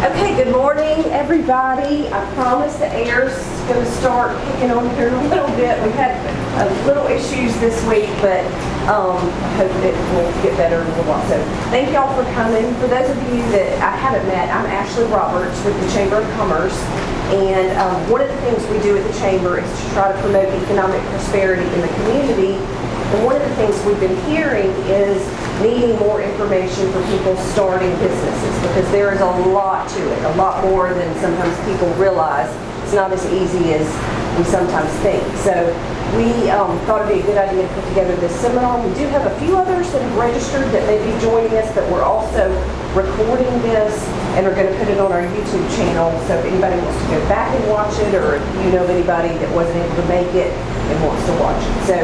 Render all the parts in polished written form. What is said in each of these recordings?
Okay, good morning, everybody. I promise the air's going to start kicking on here in a little bit. We had little issues this week, but I hope it will get better in a little while. So thank y'all for coming. For those of you that I haven't met, I'm Ashley Roberts with the Chamber of Commerce. And one of the things we do at the Chamber is to try to promote economic prosperity in the community. And one of the things we've been hearing is needing more information for people starting businesses, because there is a lot to it, a lot more than sometimes people realize. It's not as easy as we sometimes think. So we thought it'd be a good idea to put together this seminar. We do have a few others that have registered that may be joining us, but we're also recording this and are going to put it on our YouTube channel. So if anybody wants to go back and watch it, or if you know of anybody that wasn't able to make it and wants to watch it. So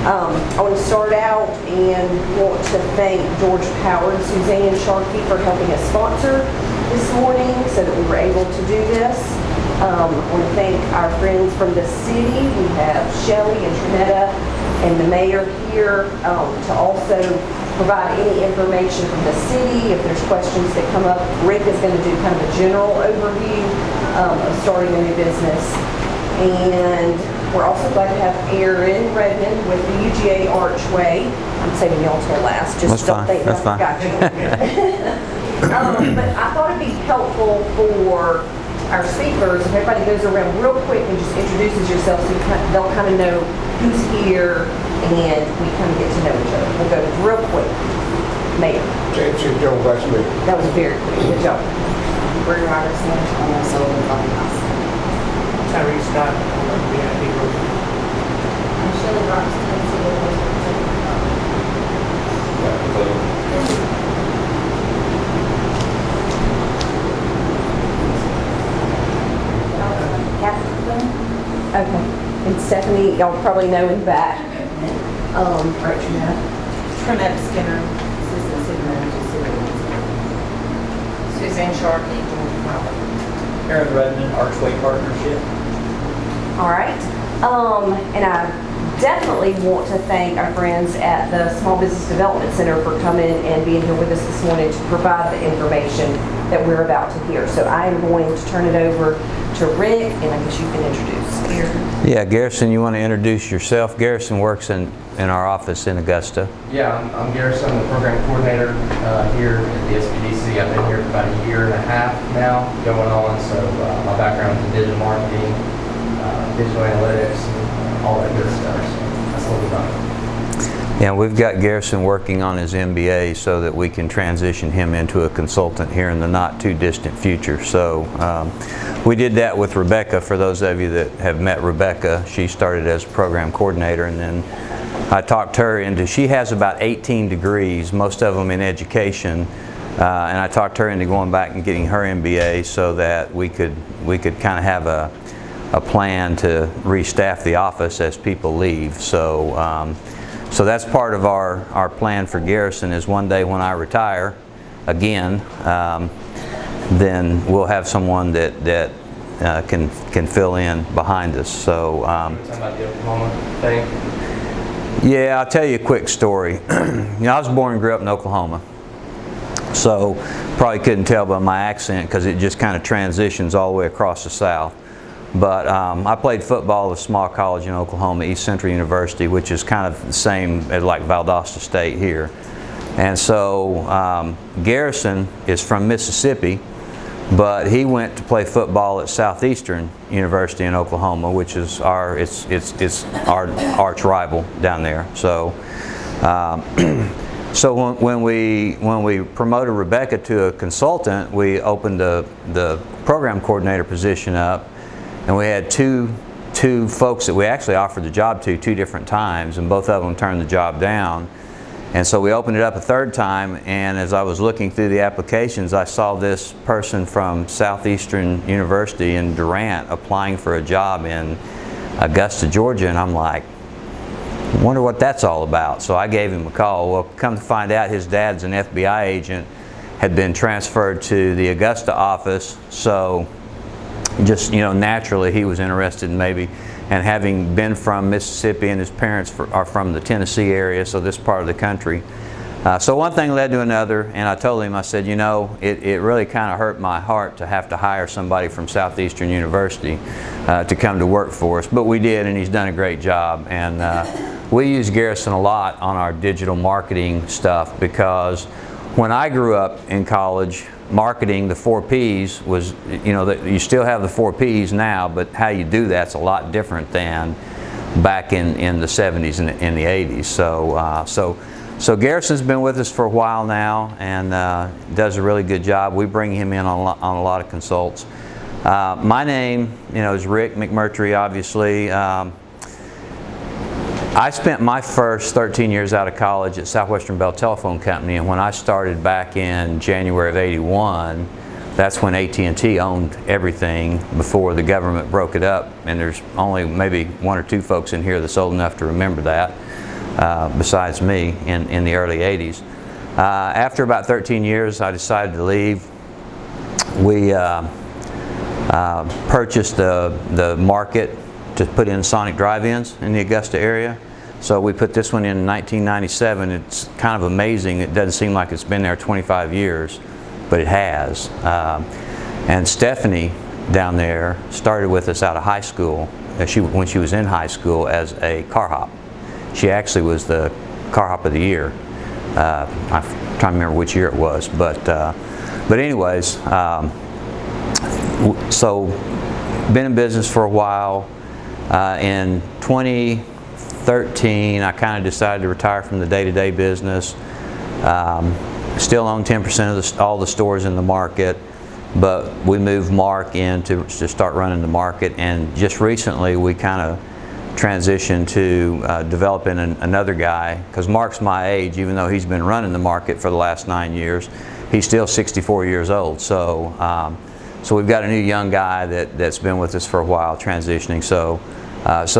I want to start out and want to thank George Power and Suzanne Sharkey for helping us sponsor this morning so that we were able to do this. I want to thank our friends from the city. We have Shelley and Trinetta and the mayor here to also provide any information from the city. If there's questions that come up, Rick is going to do kind of a general overview of starting a new business. And we're also glad to have Aaron Redmond with the UGA Archway. I'm saving y'all till last. Just don't think I forgot you. But I thought it'd be helpful for our speakers if everybody goes around real quick and just introduces yourself, so they'll kind of know who's here and we kind of get to know each other. We'll go real quick. Mayor. James Joe Westman. That was very quick. Good job. Bree Robertson, I'm also in the coffee house. Tyree Scott, VIP group. I'm Shelley Robertson, Okay. And Stephanie, y'all probably know in the back. Right, Trinetta. Trinetta Skinner, Assistant City Manager, Suzanne Sharkey, George Power. Aaron Redmond, Archway Partnership. All right. And I definitely want to thank our friends at the Small Business Development Center for coming and being here with us this morning to provide the information that we're about to hear. So I am going to turn it over to Rick, and I guess you can introduce Garrison. Yeah, Garrison, you want to introduce yourself? Garrison works in our office in Augusta. Yeah, I'm Garrison, the program coordinator here at the SBDC. I've been here for about a year and a half now going on, so my background is in digital marketing, digital analytics, and all that good stuff. So that's what we've done. Yeah, we've got Garrison working on his MBA so that we can transition him into a consultant here in the not too distant future. So we did that with Rebecca. For those of you that have met Rebecca, she started as program coordinator, and then I talked her into, she has about 18 degrees, most of them in education, and I talked her into going back and getting her MBA so that we could kind of have a plan to restaff the office as people leave. So so that's part of our plan for Garrison, is one day when I retire again, then we'll have someone that can fill in behind us. So Talking about the Oklahoma thing. yeah, I'll tell you a quick story. You know, I was born and grew up in Oklahoma, so probably couldn't tell by my accent because it just kind of transitions all the way across the South. But I played football at a small college in Oklahoma, East Central University, which is kind of the same as like Valdosta State here. And so Garrison is from Mississippi, but he went to play football at Southeastern University in Oklahoma, which is our arch rival down there. So so when we promoted Rebecca to a consultant, we opened the program coordinator position up. And we had two folks that we actually offered the job to 2 different times, and both of them turned the job down. And so we opened it up a 3rd time, and as I was looking through the applications, I saw this person from Southeastern University in Durant applying for a job in Augusta, Georgia, and I'm like, I wonder what that's all about. So I gave him a call. Well, come to find out, his dad's an FBI agent, had been transferred to the Augusta office, so just, you know, naturally he was interested in maybe, and having been from Mississippi and his parents are from the Tennessee area, so this part of the country, So one thing led to another, and I told him, I said, you know, it really kind of hurt my heart to have to hire somebody from Southeastern University to come to work for us, but we did, and he's done a great job. And we use Garrison a lot on our digital marketing stuff, because when I grew up in college, marketing, the 4 Ps was, you know, you still have the 4 Ps now, but how you do that's a lot different than back in the 70s and in the 80s. So Garrison's been with us for a while now, and does a really good job. We bring him in on a lot of consults. My name, you know, is Rick McMurtry, obviously. I spent my first 13 years out of college at Southwestern Bell Telephone Company, and when I started back in January of '81, that's when AT&T owned everything before the government broke it up, and there's only maybe 1 or 2 folks in here that's old enough to remember that, besides me, in the early '80s. After about 13 years, I decided to leave. We purchased the market to put in sonic drive-ins in the Augusta area. So we put this one in 1997. It's kind of amazing. It doesn't seem like it's been there 25 years, but it has. And Stephanie down there started with us out of high school, when she was in high school, as a car hop. She actually was the car hop of the year. I'm trying to remember which year it was, but anyways, so been in business for a while. In 2013, I kind of decided to retire from the day-to-day business. Still own 10% of all the stores in the market, but we moved Mark in to start running the market, and just recently we kind of transitioned to developing another guy, because Mark's my age, even though he's been running the market for the last 9 years. He's still 64 years old, so we've got a new young guy that's been with us for a while, transitioning. So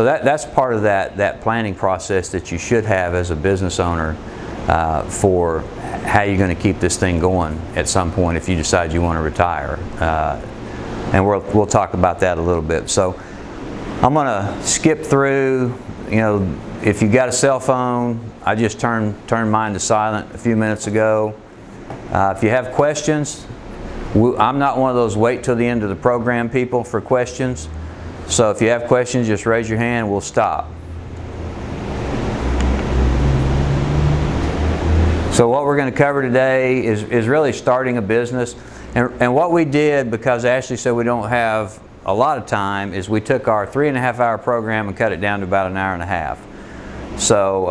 that's part of that planning process that you should have as a business owner for how you're going to keep this thing going at some point if you decide you want to retire. And we'll talk about that a little bit. So I'm going to skip through. You know, if you got a cell phone, I just turned mine to silent a few minutes ago. If you have questions, I'm not one of those wait till the end of the program people for questions. So if you have questions, just raise your hand, we'll stop. So what we're going to cover today is really starting a business. And what we did, because Ashley said we don't have a lot of time, is we took our 3.5-hour program and cut it down to about an hour and a half. So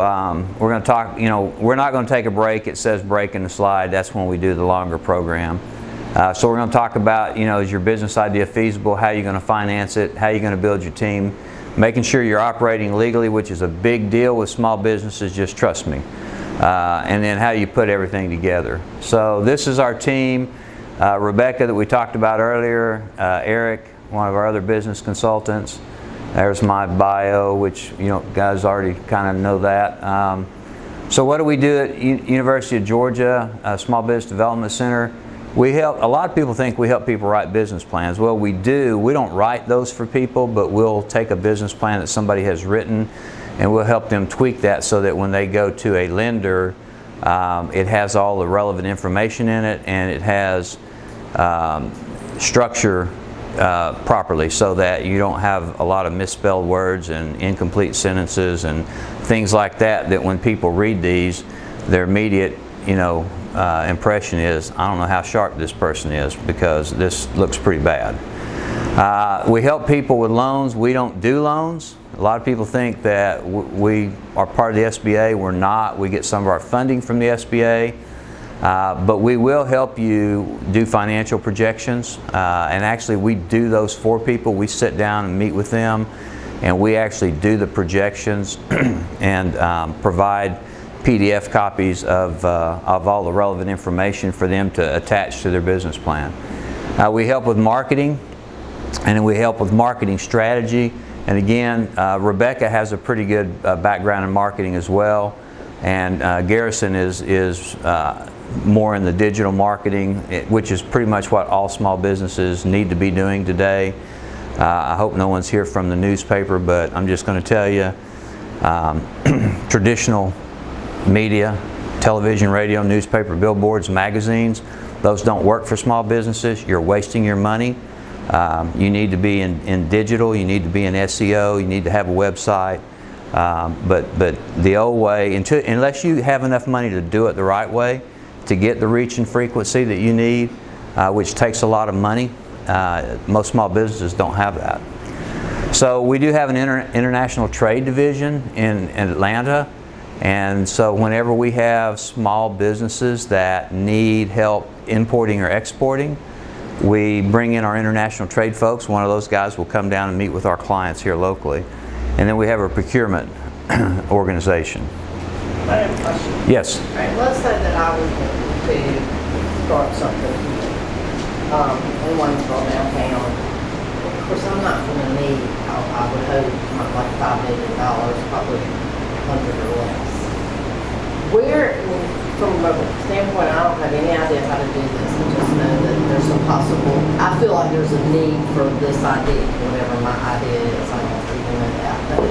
we're going to talk, you know, we're not going to take a break. It says break in the slide. That's when we do the longer program. So we're going to talk about, you know, is your business idea feasible, how you're going to finance it, how you're going to build your team, making sure you're operating legally, which is a big deal with small businesses, just trust me, and then how you put everything together. So this is our team. Rebecca, that we talked about earlier, Eric, one of our other business consultants. There's my bio, which, you know, guys already kind of know that. So what do we do at University of Georgia Small Business Development Center? We help, a lot of people think we help people write business plans. Well, we do. We don't write those for people, but we'll take a business plan that somebody has written, and we'll help them tweak that so that when they go to a lender, it has all the relevant information in it, and it has structure properly, so that you don't have a lot of misspelled words and incomplete sentences and things like that, that when people read these, their immediate, you know, impression is, I don't know how sharp this person is, because this looks pretty bad. We help people with loans. We don't do loans. A lot of people think that we are part of the SBA. We're not. We get some of our funding from the SBA. But we will help you do financial projections, and actually we do those for people. We sit down and meet with them, and we actually do the projections and provide PDF copies of all the relevant information for them to attach to their business plan. We help with marketing, and then we help with marketing strategy. And again, Rebecca has a pretty good background in marketing as well, and Garrison is more in the digital marketing, which is pretty much what all small businesses need to be doing today. I hope no one's here from the newspaper, but I'm just going to tell you, traditional media television, radio, newspaper, billboards, magazines. Those don't work for small businesses. You're wasting your money. You need to be in digital, you need to be in SEO, you need to have a website. But the old way, unless you have enough money to do it the right way, to get the reach and frequency that you need, which takes a lot of money, most small businesses don't have that. So we do have an international trade division in Atlanta, and so whenever we have small businesses that need help importing or exporting, we bring in our international trade folks. One of those guys will come down and meet with our clients here locally. And then we have a procurement organization. I have a question. Yes. All right, let's say that I was to start something here. We want to go downtown. Of course, I'm not going to need, I would hope, not like $5 million, probably 100 or less. Where, from a standpoint, I don't have any idea how to do this. I just know that there's a possible, I feel like there's a need for this idea, whatever my idea is. I don't even know that. But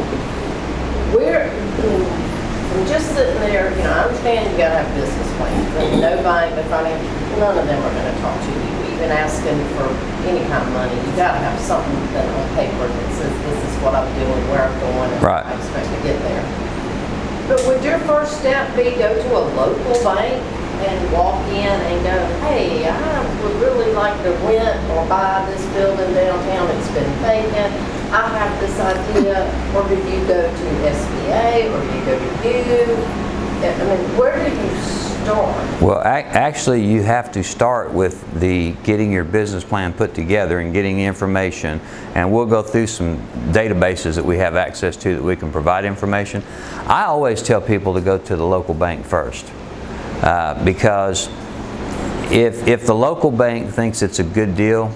where, from just sitting there, I understand you got to have a business plan. No bank, no finance, none of them are going to talk to you. Even asking for any kind of money, you got to have something on paper that says this is what I'm doing, where I'm going, and Right. I expect to get there. But would your first step be go to a local bank and walk in and go, hey, I would really like to rent or buy this building downtown, it's been vacant, I have this idea, or do you go to SBA, or do you go to you? I mean, where do you start? Well, actually, you have to start with getting your business plan put together and getting the information. And we'll go through some databases that we have access to that we can provide information. I always tell people to go to the local bank first, because if the local bank thinks it's a good deal,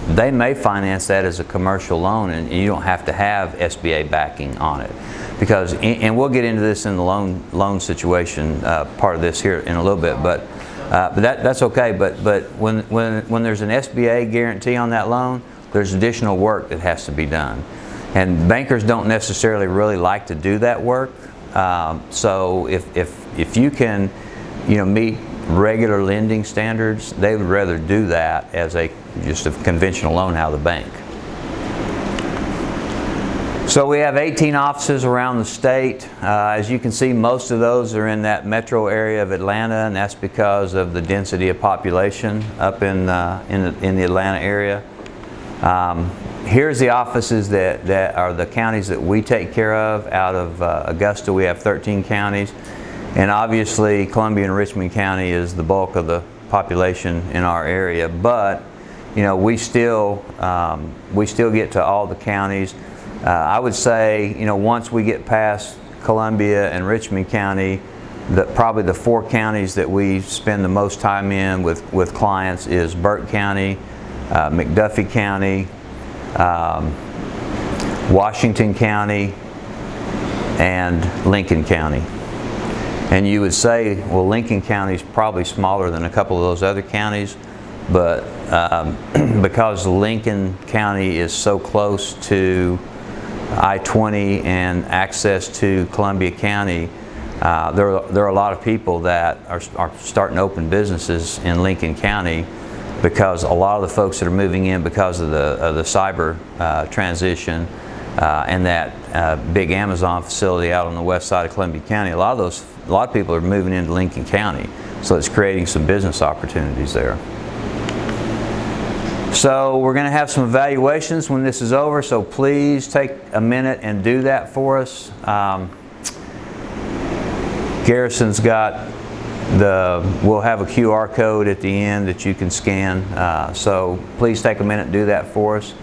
they may finance that as a commercial loan, and you don't have to have SBA backing on it. Because, and we'll get into this in the loan situation part of this here in a little bit, but that's okay. But when there's an SBA guarantee on that loan, there's additional work that has to be done, and bankers don't necessarily really like to do that work. So if you can, meet regular lending standards, they would rather do that as just a conventional loan out of the bank. So we have 18 offices around the state. As you can see, most of those are in that metro area of Atlanta, and that's because of the density of population up in the Atlanta area. Here's the offices that are the counties that we take care of. Out of Augusta, we have 13 counties, and obviously Columbia and Richmond County is the bulk of the population in our area. But we still get to all the counties. I would say, once we get past Columbia and Richmond County, probably the 4 counties that we spend the most time in with clients is Burke County, McDuffie County, Washington County, and Lincoln County. And you would say, well, Lincoln County is probably smaller than a couple of those other counties, but because Lincoln County is so close to I-20 and access to Columbia County, there are a lot of people that are starting to open businesses in Lincoln County, because a lot of the folks that are moving in because of the cyber transition and that big Amazon facility out on the west side of Columbia County, a lot of people are moving into Lincoln County, so it's creating some business opportunities there. So we're going to have some evaluations when this is over, so please take a minute and do that for us. Garrison's got we'll have a QR code at the end that you can scan, so please take a minute and do that for us.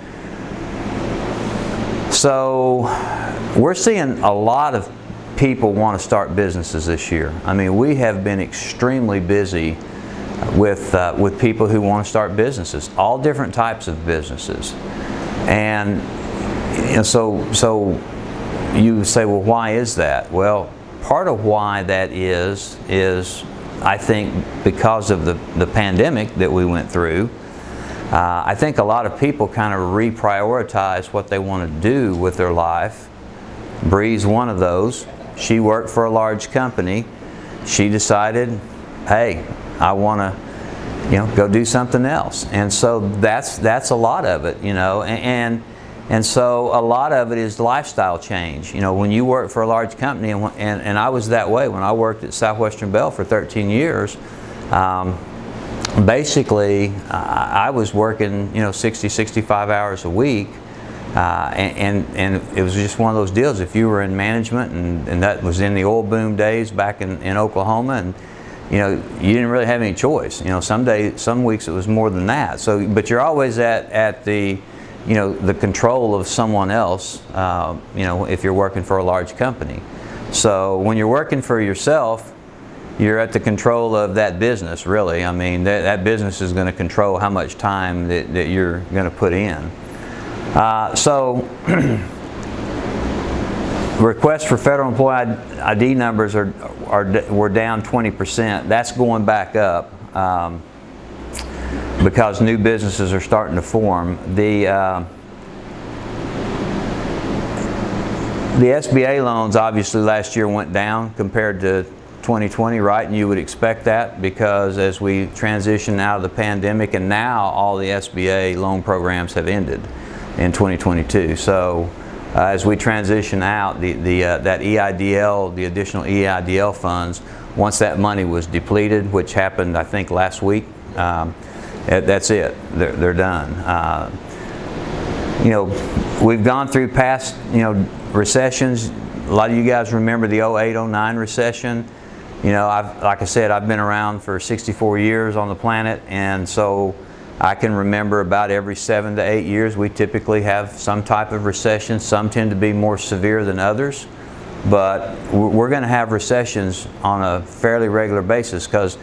So we're seeing a lot of people want to start businesses this year. I mean, we have been extremely busy with people who want to start businesses, all different types of businesses. And so you say, well, why is that? Well, part of why that is I think because of the pandemic that we went through. I think a lot of people kind of reprioritize what they want to do with their life. Bree's one of those. She worked for a large company, she decided, hey, I want to, go do something else. And so that's a lot of it, and so a lot of it is lifestyle change. When you work for a large company, and I was that way when I worked at Southwestern Bell for 13 years. Basically, I was working, 60, 65 hours a week, and it was just one of those deals. If you were in management, and that was in the oil boom days back in Oklahoma, and you didn't really have any choice. Some weeks it was more than that. So, but you're always at the the control of someone else, if you're working for a large company. So when you're working for yourself, you're at the control of that business, really. I mean, that business is going to control how much time that you're going to put in. So requests for federal employee ID numbers were down 20%. That's going back up. Because new businesses are starting to form. The SBA loans obviously last year went down compared to 2020, right? And you would expect that because as we transition out of the pandemic, and now all the SBA loan programs have ended in 2022. So as we transition out, that EIDL, the additional EIDL funds, once that money was depleted, which happened I think last week, that's it. They're done. We've gone through past, recessions. A lot of you guys remember the 08, 09 recession. Like I said, I've been around for 64 years on the planet, and so I can remember about every 7 to 8 years we typically have some type of recession. Some tend to be more severe than others, but we're going to have recessions on a fairly regular basis because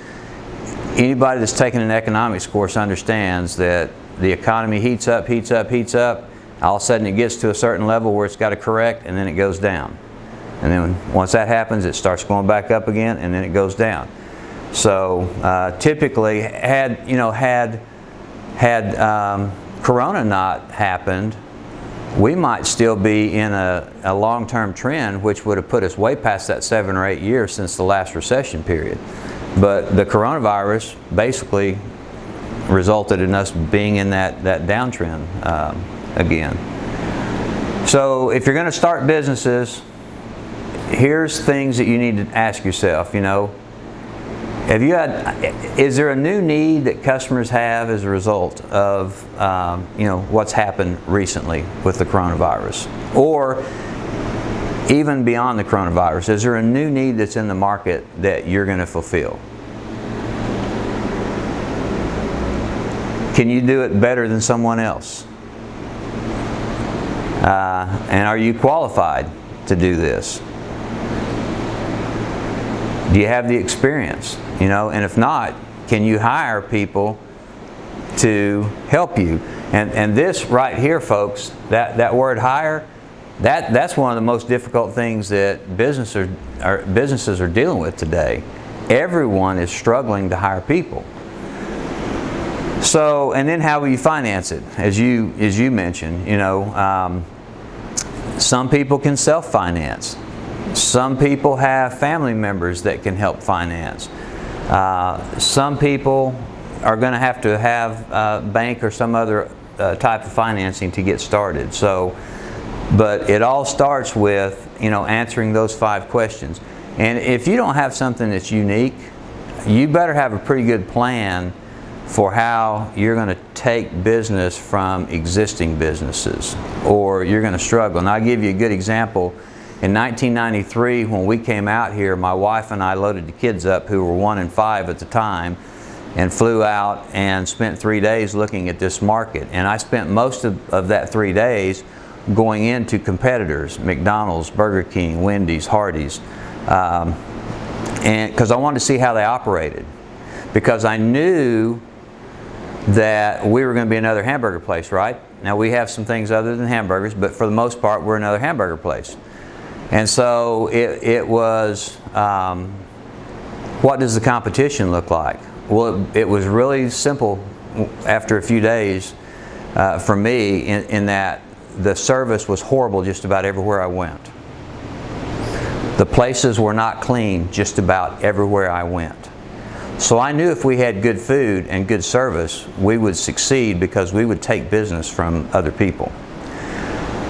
anybody that's taken an economics course understands that the economy heats up. All of a sudden it gets to a certain level where it's got to correct, and then it goes down. And then once that happens, it starts going back up again, and then it goes down. So typically, had Corona not happened, we might still be in a long-term trend, which would have put us way past that 7 or 8 years since the last recession period. But the coronavirus basically resulted in us being in that downtrend again. So if you're going to start businesses, here's things that you need to ask yourself. Is there a new need that customers have as a result of what's happened recently with the coronavirus, or even beyond the coronavirus? Is there a new need that's in the market that you're going to fulfill? Can you do it better than someone else? And are you qualified to do this? Do you have the experience? And if not, can you hire people to help you? And this right here, folks, that word hire, that's one of the most difficult things that businesses are dealing with today. Everyone is struggling to hire people. So, and then how will you finance it? As you mentioned, some people can self-finance. Some people have family members that can help finance. Some people are going to have a bank or some other type of financing to get started. So, but it all starts with answering those 5 questions. And if you don't have something that's unique, you better have a pretty good plan for how you're going to take business from existing businesses, or you're going to struggle. And I'll give you a good example. In 1993, when we came out here, my wife and I loaded the kids up, who were 1 and 5 at the time, and flew out and spent 3 days looking at this market. And I spent most of that 3 days going into competitors, McDonald's, Burger King, Wendy's, Hardee's, and because I wanted to see how they operated. Because I knew that we were going to be another hamburger place, right? Now we have some things other than hamburgers, but for the most part we're another hamburger place. And so it was, what does the competition look like? Well, it was really simple after a few days for me in that the service was horrible just about everywhere I went. The places were not clean just about everywhere I went. So I knew if we had good food and good service, we would succeed because we would take business from other people.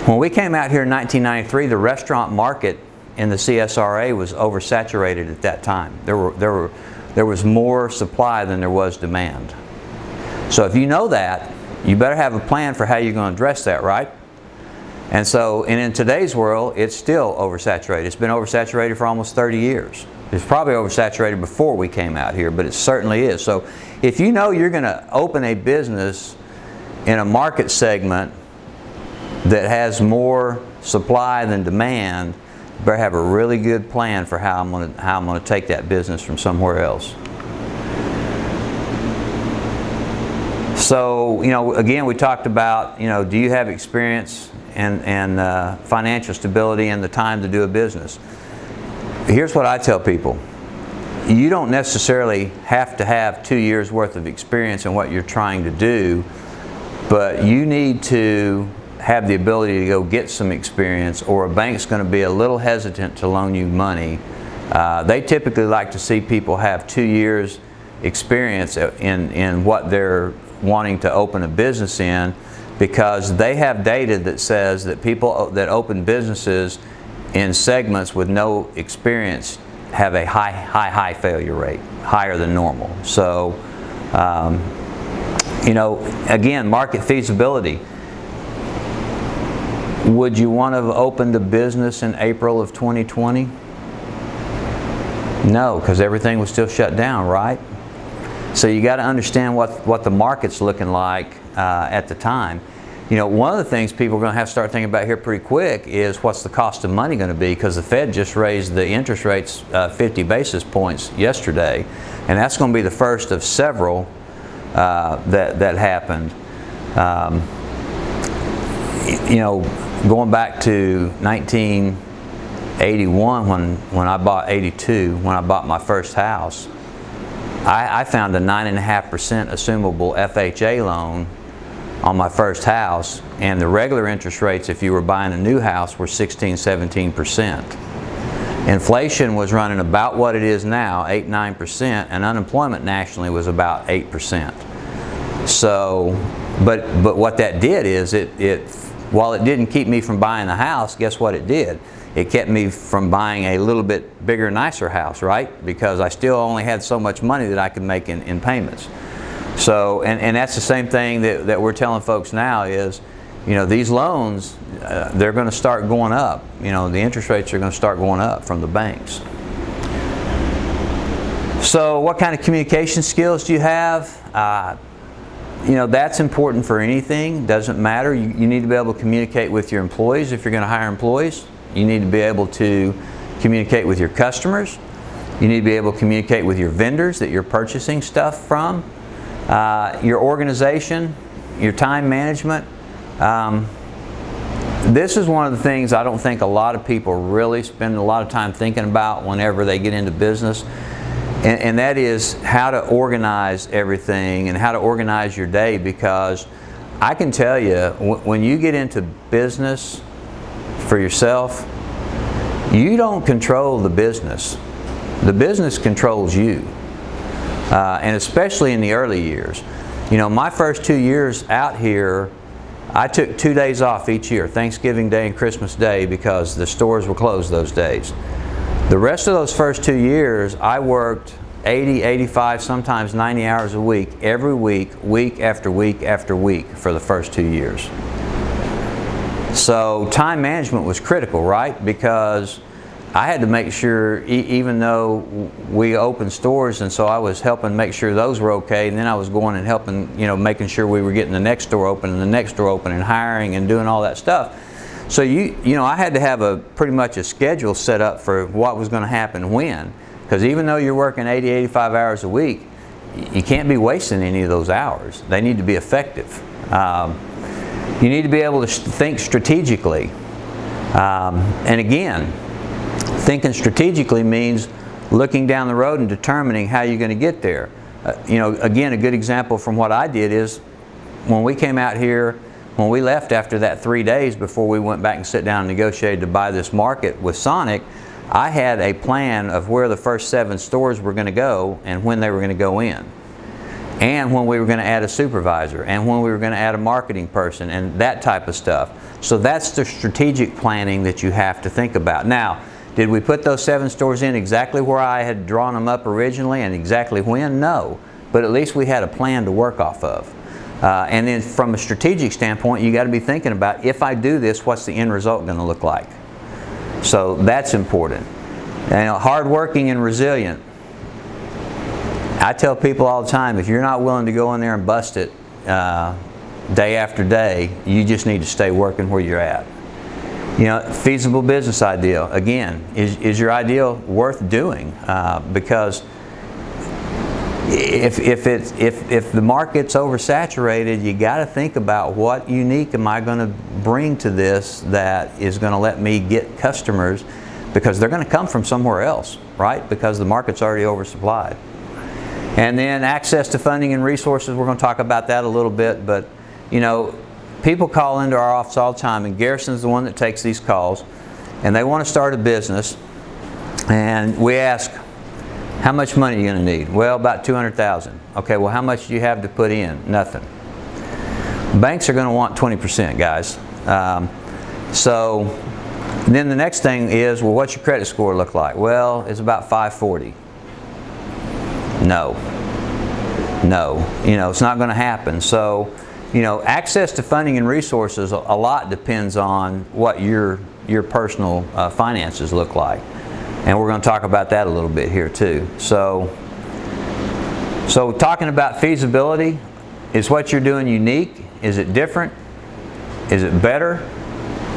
When we came out here in 1993, the restaurant market in the CSRA was oversaturated at that time. There was more supply than there was demand. So if you know that, you better have a plan for how you're going to address that, right? And in today's world, it's still oversaturated. It's been oversaturated for almost 30 years. It's probably oversaturated before we came out here, but it certainly is. So if you know you're going to open a business in a market segment that has more supply than demand, you better have a really good plan for how I'm going to take that business from somewhere else. So, again, we talked about, do you have experience and financial stability and the time to do a business? Here's what I tell people. You don't necessarily have to have 2 years worth of experience in what you're trying to do, but you need to have the ability to go get some experience, or a bank's going to be a little hesitant to loan you money. They typically like to see people have 2 years experience in what they're wanting to open a business in, because they have data that says that people that open businesses in segments with no experience have a high failure rate, higher than normal. So, again, market feasibility. Would you want to have opened a business in April of 2020? No, because everything was still shut down, right? So you got to understand what the market's looking like at the time. One of the things people are going to have to start thinking about here pretty quick is what's the cost of money going to be, because the Fed just raised the interest rates 50 basis points yesterday, and that's going to be the first of several that happened. Going back to 1981 when I bought 82, when I bought my first house, I found a 9.5% assumable FHA loan on my first house, and the regular interest rates if you were buying a new house were 16-17%. Inflation was running about what it is now, 8-9%, and unemployment nationally was about 8%. So, but what that did is while it didn't keep me from buying a house, guess what it did? It kept me from buying a little bit bigger, nicer house, right? Because I still only had so much money that I could make in payments. So, and that's the same thing that we're telling folks now is, these loans, they're going to start going up. The interest rates are going to start going up from the banks. So what kind of communication skills do you have? That's important for anything. Doesn't matter. You need to be able to communicate with your employees if you're going to hire employees. You need to be able to communicate with your customers. You need to be able to communicate with your vendors that you're purchasing stuff from. Your organization, your time management. This is one of the things I don't think a lot of people really spend a lot of time thinking about whenever they get into business. And that is how to organize everything and how to organize your day, because I can tell you, when you get into business for yourself, you don't control the business. The business controls you. And especially in the early years. My first 2 years out here, I took 2 days off each year, Thanksgiving Day and Christmas Day, because the stores were closed those days. The rest of those first 2 years, I worked 80, 85, sometimes 90 hours a week, every week, week after week after week for the first 2 years. So time management was critical, right? Because I had to make sure, even though we opened stores, and so I was helping make sure those were okay, and then I was going and helping, making sure we were getting the next store open and the next store open and hiring and doing all that stuff. So I had to have pretty much a schedule set up for what was going to happen when, because even though you're working 80, 85 hours a week, you can't be wasting any of those hours. They need to be effective. You need to be able to think strategically. And again, thinking strategically means looking down the road and determining how you're going to get there. Again, a good example from what I did is when we came out here, when we left after that 3 days before we went back and sat down and negotiated to buy this market with Sonic, I had a plan of where the first 7 stores were going to go and when they were going to go in, and when we were going to add a supervisor, and when we were going to add a marketing person, and that type of stuff. So that's the strategic planning that you have to think about. Now, did we put those 7 stores in exactly where I had drawn them up originally and exactly when? No. But at least we had a plan to work off of. And then from a strategic standpoint, you got to be thinking about, if I do this, what's the end result going to look like? So that's important. And hardworking and resilient. I tell people all the time, if you're not willing to go in there and bust it day after day, you just need to stay working where you're at. You know, feasible business idea. Again, is your idea worth doing? Because if the market's oversaturated, you got to think about, what unique am I going to bring to this that is going to let me get customers, because they're going to come from somewhere else, right? Because the market's already oversupplied. And then access to funding and resources, we're going to talk about that a little bit, but you know, people call into our office all the time, and Garrison's the one that takes these calls, and they want to start a business, and we ask, how much money are you going to need? Well, about $200,000. Okay, well, how much do you have to put in? Nothing. Banks are going to want 20%, guys. So then the next thing is, well, what's your credit score look like? Well, it's about 540. No. You know, it's not going to happen. So, you know, access to funding and resources, a lot depends on what your personal finances look like. And we're going to talk about that a little bit here too. So talking about feasibility, is what you're doing unique? Is it different? Is it better?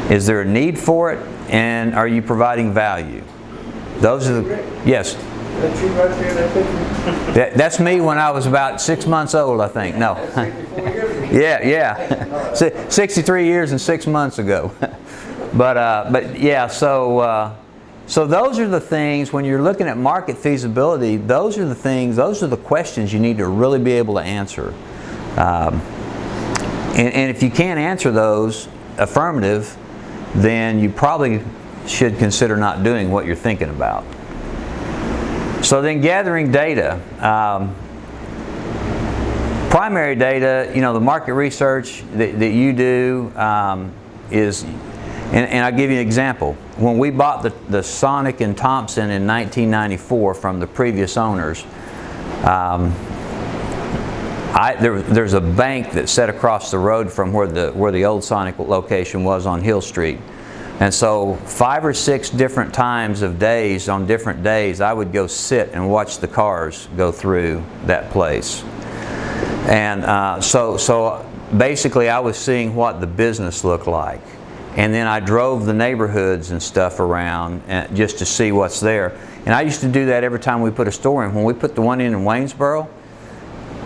Is there a need for it? And are you providing value? Those are the, yes. That's you right there, that picture? That's me when I was about 6 months old, I think. No. Yeah. 63 years and 6 months ago. But yeah, so those are the things, when you're looking at market feasibility, those are the questions you need to really be able to answer. And if you can't answer those affirmative, then you probably should consider not doing what you're thinking about. So then gathering data. Primary data, you know, the market research that you do is, and I'll give you an example. When we bought the Sonic and Thompson in 1994 from the previous owners, there's a bank that sat across the road from where the old Sonic location was on Hill Street. And so 5 or 6 different times of days, on different days, I would go sit and watch the cars go through that place. And so basically I was seeing what the business looked like. And then I drove the neighborhoods and stuff around just to see what's there. And I used to do that every time we put a store in. When we put the one in Waynesboro,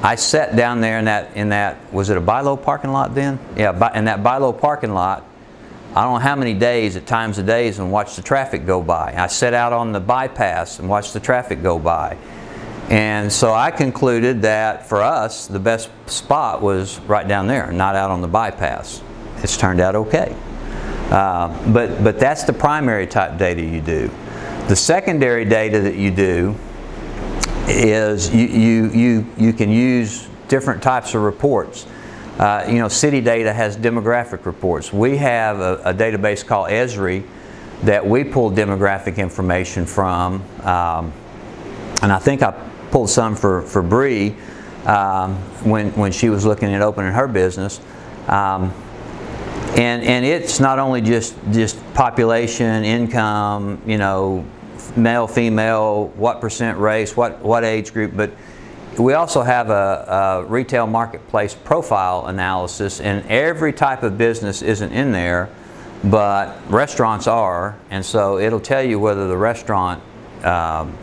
I sat down there in that, was it a Bi-Lo parking lot then? Yeah, in that Bi-Lo parking lot, I don't know how many days, at times of days, and watched the traffic go by. I sat out on the bypass and watched the traffic go by. And so I concluded that for us, the best spot was right down there, not out on the bypass. It's turned out okay. But that's the primary type data you do. The secondary data that you do is you can use different types of reports. You know, city data has demographic reports. We have a database called Esri that we pull demographic information from, and I think I pulled some for Bree when she was looking at opening her business. And it's not only just population, income, you know, male, female, what percent race, what age group, but we also have a retail marketplace profile analysis, and every type of business isn't in there, but restaurants are, and so it'll tell you whether the restaurant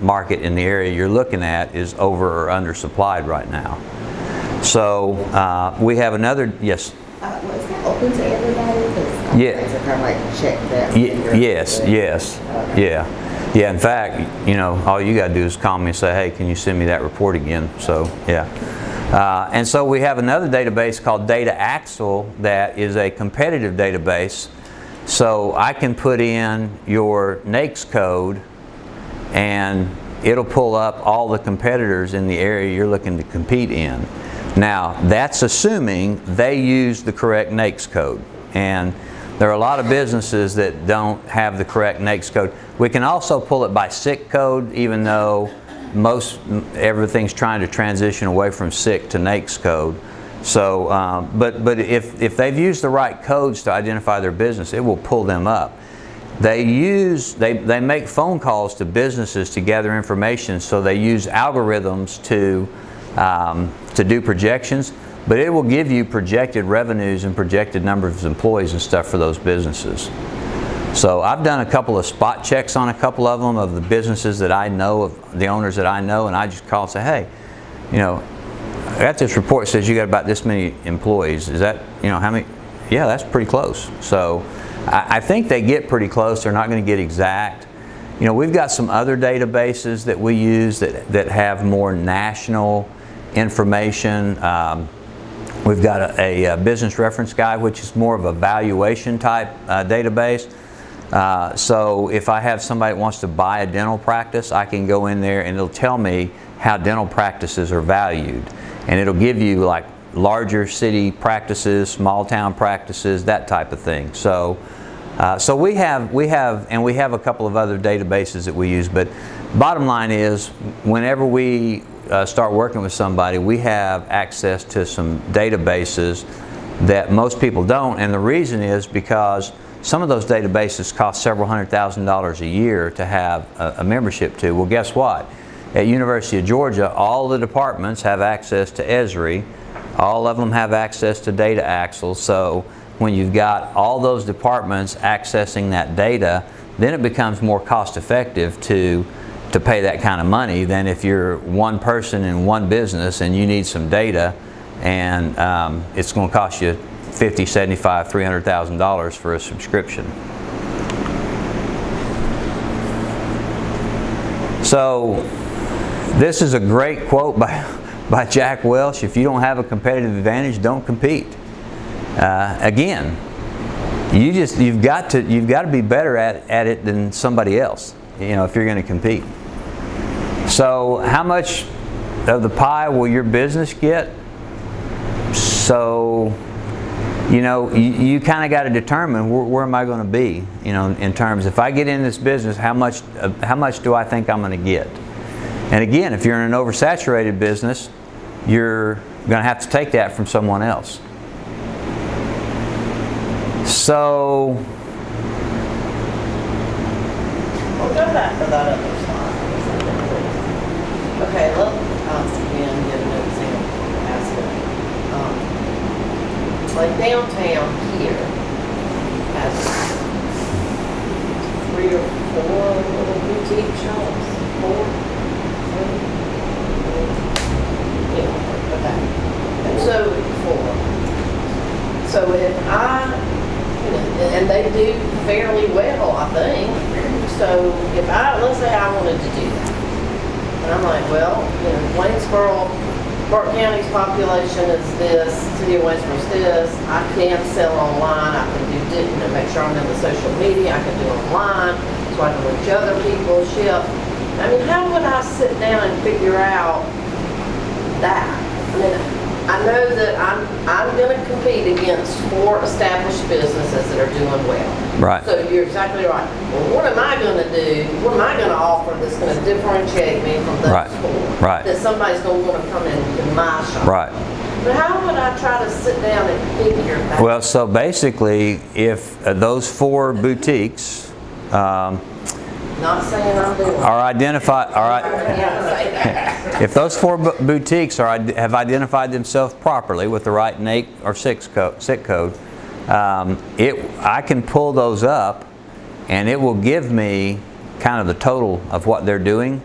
market in the area you're looking at is over or undersupplied right now. So we have another, yes? Was that open to everybody? Yeah. To kind of like check that. Yes. Okay. Yeah. In fact, you know, all you got to do is call me and say, hey, can you send me that report again? So, yeah. And so we have another database called Data Axle that is a competitive database. So I can put in your NAICS code and it'll pull up all the competitors in the area you're looking to compete in. Now, that's assuming they use the correct NAICS code. And there are a lot of businesses that don't have the correct NAICS code. We can also pull it by SIC code, even though everything's trying to transition away from SIC to NAICS code. So, but if they've used the right codes to identify their business, it will pull them up. They make phone calls to businesses to gather information, so they use algorithms to do projections, but it will give you projected revenues and projected numbers of employees and stuff for those businesses. So I've done a couple of spot checks on a couple of them, of the businesses that I know, of the owners that I know, and I just call and say, hey, you know, I got this report that says you got about this many employees. Is that, you know, how many? Yeah, that's pretty close. So I think they get pretty close. They're not going to get exact. You know, we've got some other databases that we use that have more national information. We've got a business reference guide, which is more of a valuation type database. So if I have somebody that wants to buy a dental practice, I can go in there and it'll tell me how dental practices are valued. And it'll give you like larger city practices, small town practices, that type of thing. So, so we have a couple of other databases that we use. But bottom line is, whenever we start working with somebody, we have access to some databases that most people don't. And the reason is because some of those databases cost several $100,000 a year to have a membership to. Well, guess what? At University of Georgia, all the departments have access to Esri. All of them have access to Data Axle. So when you've got all those departments accessing that data, then it becomes more cost effective to pay that kind of money than if you're one person in one business and you need some data, and it's going to cost you $50,000, $75,000, $300,000 for a subscription. So this is a great quote by Jack Welch: if you don't have a competitive advantage, don't compete. Again, you've got to be better at it than somebody else, you know, if you're going to compete. So how much of the pie will your business get? So, you know, you kind of got to determine where am I going to be, you know, in terms, if I get in this business, how much do I think I'm going to get? And again, if you're in an oversaturated business, you're going to have to take that from someone else. So, We'll go back to that other slide. Okay, let's again get an example. Ask it. Like downtown here has 3 or 4 little boutique shops. 4. Yeah, okay. And so 4. So if and they do fairly well, I think. So if let's say I wanted to do that, and I'm like, well, you know, Waynesboro, Burke County's population is this, City of Waynesboro is this. I can sell online. I can do, make sure I'm in the social media. I can do online, so I can reach other people, ship. I mean, how would I sit down and figure out that? I mean, I know that I'm going to compete against 4 established businesses that are doing well. Right. So you're exactly right. Well, what am I going to do? What am I going to offer that's going to differentiate me from those Right. 4? Right. That somebody's going to want to come into my shop. Right. But how would I try to sit down and figure that? Well, so basically, if those 4 boutiques Not saying I'm doing are identified, all right. If those 4 boutiques have identified themselves properly with the right NAIC or SIC code, I can pull those up, and it will give me kind of the total of what they're doing.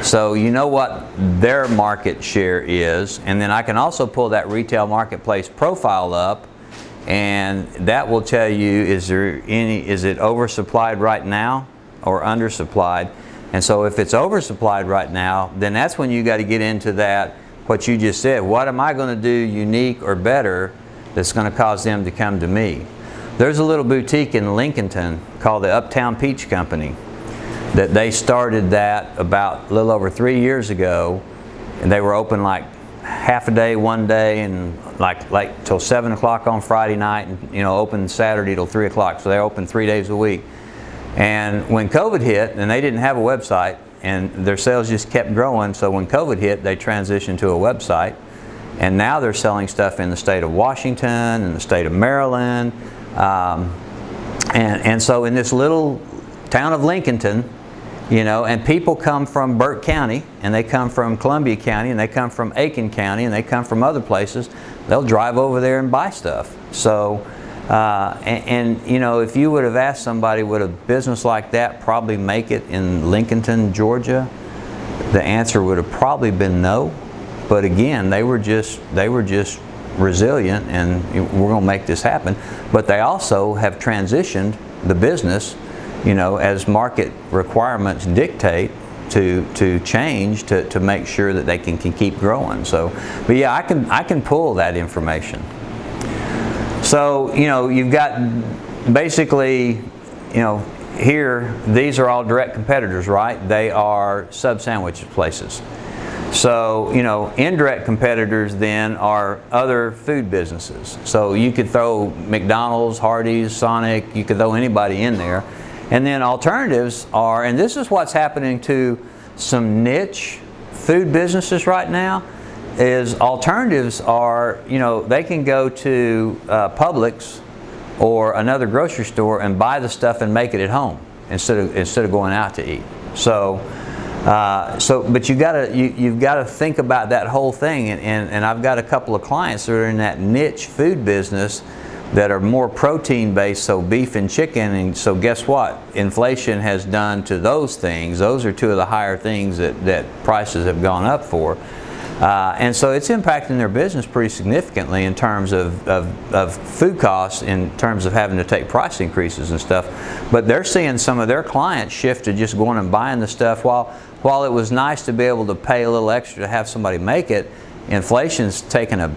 So you know what their market share is, and then I can also pull that retail marketplace profile up, and that will tell you, is it oversupplied right now or undersupplied? And so if it's oversupplied right now, then that's when you got to get into that, what you just said. What am I going to do unique or better that's going to cause them to come to me? There's a little boutique in Lincolnton called the Uptown Peach Company. that they started that about a little over 3 years ago, and they were open like half a day one day and like till 7 o'clock on Friday night, and open Saturday till 3 o'clock. So they're open 3 days a week. And when COVID hit, and they didn't have a website, and their sales just kept growing, so when COVID hit, they transitioned to a website, and now they're selling stuff in the state of Washington and the state of Maryland, and so in this little town of Lincolnton, and people come from Burke County, and they come from Columbia County, and they come from Aiken County, and they come from other places. They'll drive over there and buy stuff. So, if you would have asked somebody, would a business like that probably make it in Lincolnton, Georgia? The answer would have probably been no. But again, they were just resilient, and we're going to make this happen. But they also have transitioned the business, as market requirements dictate, to change to make sure that they can keep growing. So, but yeah, I can pull that information. So you've got basically here, these are all direct competitors, right? They are sub-sandwich places. So indirect competitors then are other food businesses. So you could throw McDonald's, Hardee's, Sonic, you could throw anybody in there. And then alternatives are, and this is what's happening to some niche food businesses right now, is alternatives are, they can go to Publix or another grocery store and buy the stuff and make it at home instead of going out to eat. So but you've got to think about that whole thing, and I've got a couple of clients that are in that niche food business that are more protein based, so beef and chicken, and so guess what? Inflation has done to those things. Those are two of the higher things that prices have gone up for. And so it's impacting their business pretty significantly in terms of food costs, in terms of having to take price increases and stuff. But they're seeing some of their clients shift to just going and buying the stuff. While it was nice to be able to pay a little extra to have somebody make it, inflation's taken a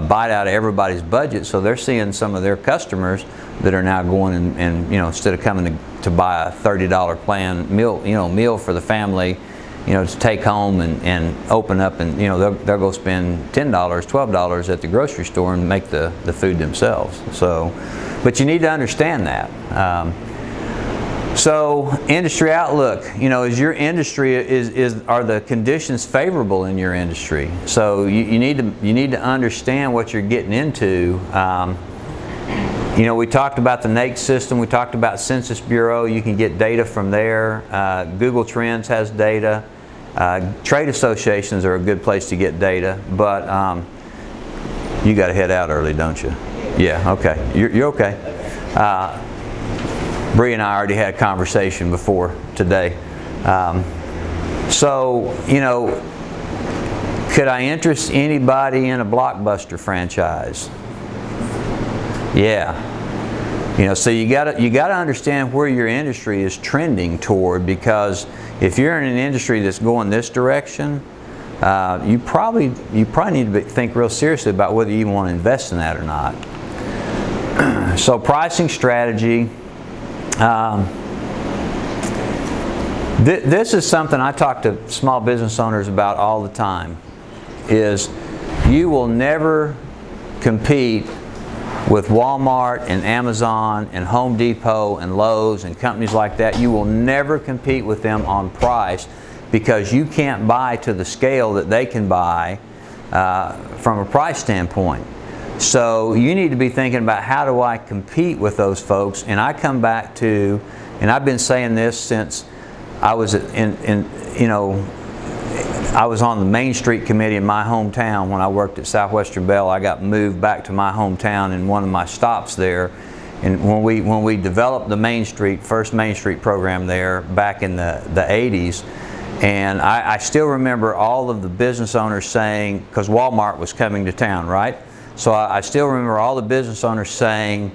bite out of everybody's budget. So they're seeing some of their customers that are now going and instead of coming to buy a $30 meal for the family, to take home and open up, and they'll go spend $10, $12 at the grocery store and make the food themselves. So, but you need to understand that. So industry outlook, is your industry, are the conditions favorable in your industry? So you need to understand what you're getting into. We talked about the NAICS system. We talked about Census Bureau. You can get data from there. Google Trends has data. Trade associations are a good place to get data, but you got to head out early, don't you? Yeah. Okay. You're okay. Bree and I already had a conversation before today. So could I interest anybody in a Blockbuster franchise? Yeah. So you got to understand where your industry is trending toward, because if you're in an industry that's going this direction, you probably need to think real seriously about whether you want to invest in that or not. So pricing strategy. This is something I talk to small business owners about all the time, is you will never compete with Walmart and Amazon and Home Depot and Lowe's and companies like that. You will never compete with them on price, because you can't buy to the scale that they can buy from a price standpoint. So you need to be thinking about, how do I compete with those folks? And I come back to, and I've been saying this since I was I was on the Main Street Committee in my hometown when I worked at Southwestern Bell. I got moved back to my hometown in one of my stops there. And when we developed the first Main Street program there back in the 80s, and I still remember all of the business owners saying, because Walmart was coming to town, right? So I still remember all the business owners saying,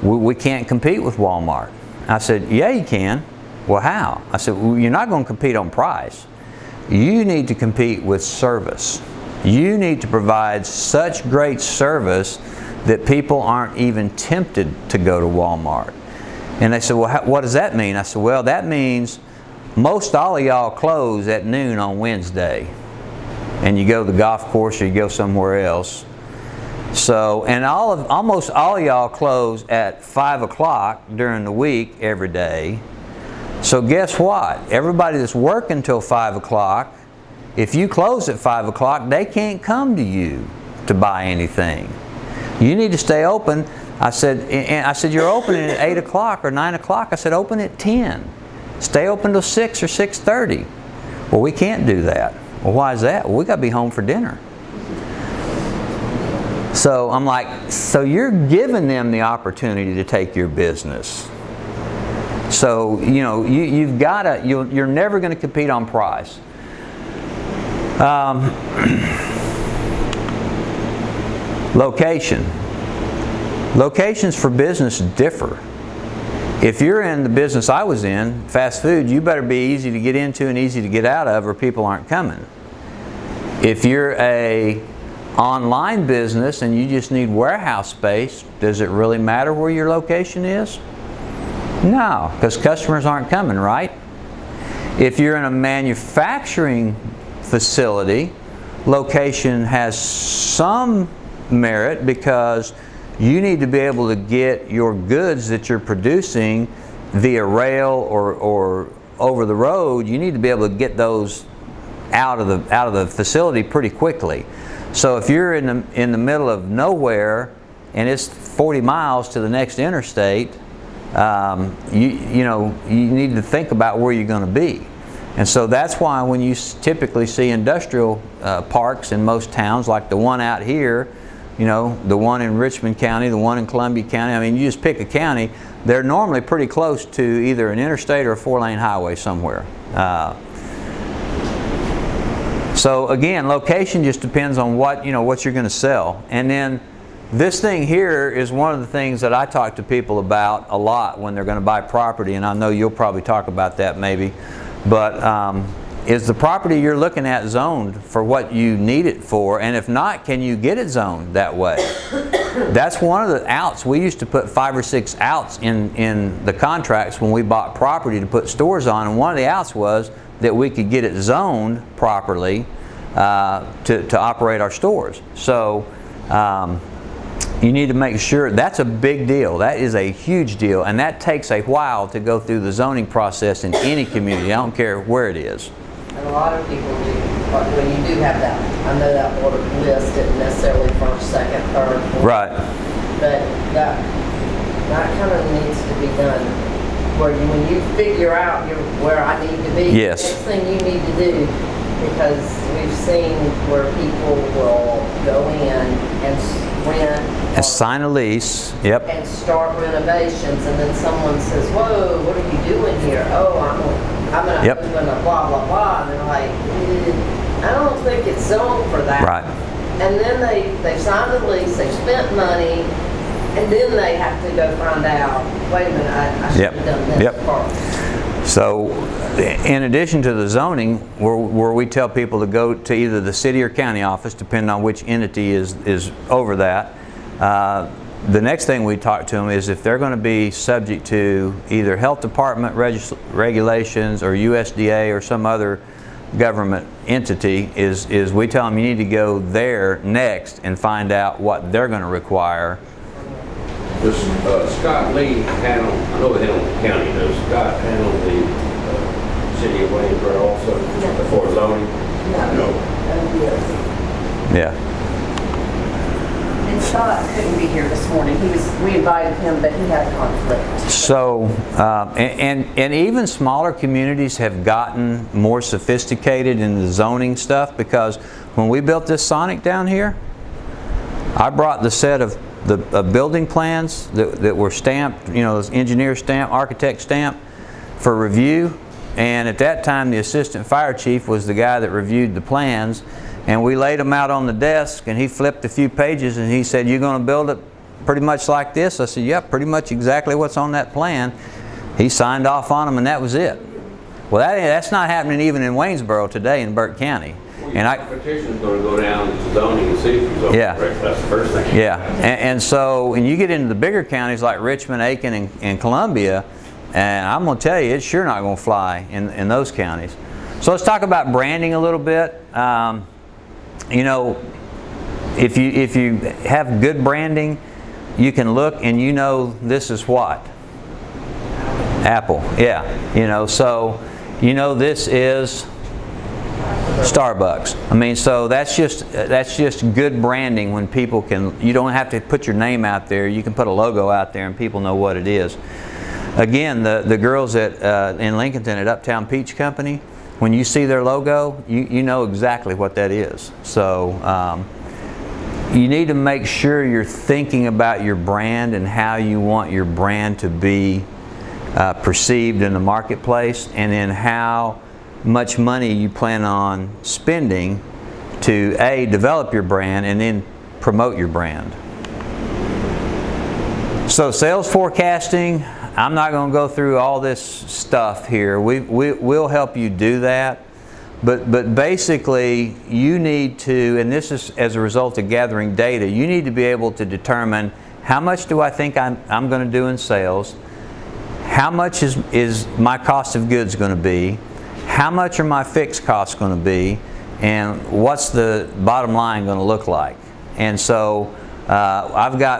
we can't compete with Walmart. I said, yeah, you can. Well, how? I said, well, you're not going to compete on price. You need to compete with service. You need to provide such great service that people aren't even tempted to go to Walmart. And they said, well, what does that mean? I said, well, that means most all of y'all close at noon on Wednesday, and you go to the golf course or you go somewhere else. So, and almost all of y'all close at 5 o'clock during the week every day. So guess what? Everybody that's working till 5 o'clock, if you close at 5 o'clock, they can't come to you to buy anything. You need to stay open. I said, you're opening at 8 o'clock or 9 o'clock. I said, open at 10. Stay open till 6 or 6:30. Well, we can't do that. Well, why is that? Well, we got to be home for dinner. So I'm like, so you're giving them the opportunity to take your business. So, you know, you've got to, you're never going to compete on price. Location. Locations for business differ. If you're in the business I was in, fast food, you better be easy to get into and easy to get out of or people aren't coming. If you're a online business and you just need warehouse space, does it really matter where your location is? No, because customers aren't coming, right? If you're in a manufacturing facility, location has some merit because you need to be able to get your goods that you're producing via rail or over the road. You need to be able to get those out of the facility pretty quickly. So if you're in the middle of nowhere and it's 40 miles to the next interstate, you need to think about where you're going to be. And so that's why when you typically see industrial parks in most towns, like the one out here, you know, the one in Richmond County, the one in Columbia County, I mean, you just pick a county, they're normally pretty close to either an interstate or a 4-lane highway somewhere. So again, location just depends on what you're going to sell. And then this thing here is one of the things that I talk to people about a lot when they're going to buy property, and I know you'll probably talk about that maybe, but is the property you're looking at zoned for what you need it for? And if not, can you get it zoned that way? That's one of the outs. We used to put 5 or 6 outs in the contracts when we bought property to put stores on, and one of the outs was that we could get it zoned properly to operate our stores. So you need to make sure. That's a big deal. That is a huge deal, and that takes a while to go through the zoning process in any community. I don't care where it is. And a lot of people do, when you do have that, I know that order list isn't necessarily first, second, third, fourth. Right. But that kind of needs to be done, where when you figure out where I need to be, yes, the next thing you need to do, because we've seen where people will go in and rent. And sign a lease, yep. And start renovations, and then someone says, whoa, what are you doing here? Oh, I'm going to open a blah, blah, blah. And they're like, I don't think it's zoned for that. Right. And then they've signed the lease, they've spent money, and then they have to go find out, wait a minute, I should have done this part. So, in addition to the zoning, where we tell people to go to either the city or county office, depending on which entity is over that, the next thing we talk to them is if they're going to be subject to either health department regulations or USDA or some other government entity, is we tell them you need to go there next and find out what they're going to require. Does Scott Lee handle, I know they handle the county, does Scott handle the city of Waynesboro also before zoning? No. Yeah. And Scott couldn't be here this morning. We invited him, but he had a conflict. So, and even smaller communities have gotten more sophisticated in the zoning stuff, because when we built this Sonic down here, I brought the set of the building plans that were stamped, those engineer stamp, architect stamp, for review. And at that time, the assistant fire chief was the guy that reviewed the plans. And we laid them out on the desk, and he flipped a few pages, and he said, "You're going to build it pretty much like this?" I said, "Yep, pretty much exactly what's on that plan." He signed off on them, and that was it. Well, that's not happening even in Waynesboro today in Burke County. And petition's going to go down to zoning and see if it's zoning. Yeah. Correct. That's the first thing. Yeah, and so when you get into the bigger counties like Richmond, Aiken, and Columbia, And I'm going to tell you, it's sure not going to fly in those counties. So let's talk about branding a little bit. You know, if you have good branding, you can look and you know this is what? Apple. Yeah. You know, so you know this is Starbucks. I mean, so that's just good branding when people can. You don't have to put your name out there. You can put a logo out there and people know what it is. Again, the girls in Lincolnton at Uptown Peach Company, when you see their logo, you know exactly what that is. So you need to make sure you're thinking about your brand and how you want your brand to be perceived in the marketplace, and then how much money you plan on spending to develop your brand and then promote your brand. So sales forecasting, I'm not going to go through all this stuff here. We'll help you do that. But basically, you need to, and this is as a result of gathering data, you need to be able to determine how much do I think I'm going to do in sales, how much is my cost of goods going to be, how much are my fixed costs going to be, and what's the bottom line going to look like. And so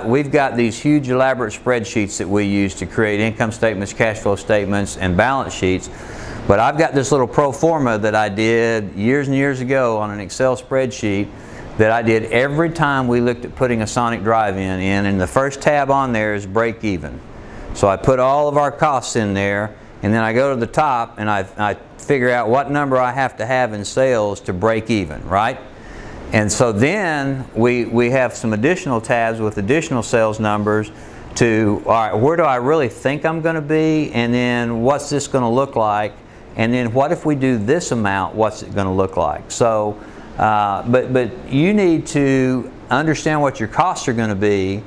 we've got these huge elaborate spreadsheets that we use to create income statements, cash flow statements, and balance sheets. But I've got this little pro forma that I did years and years ago on an Excel spreadsheet that I did every time we looked at putting a sonic drive-in in, and the first tab on there is break even. So I put all of our costs in there, and then I go to the top and I figure out what number I have to have in sales to break even, right? And so then we have some additional tabs with additional sales numbers to, all right, where do I really think I'm going to be, and then what's this going to look like, and then what if we do this amount, what's it going to look like? So, but you need to understand what your costs are going to be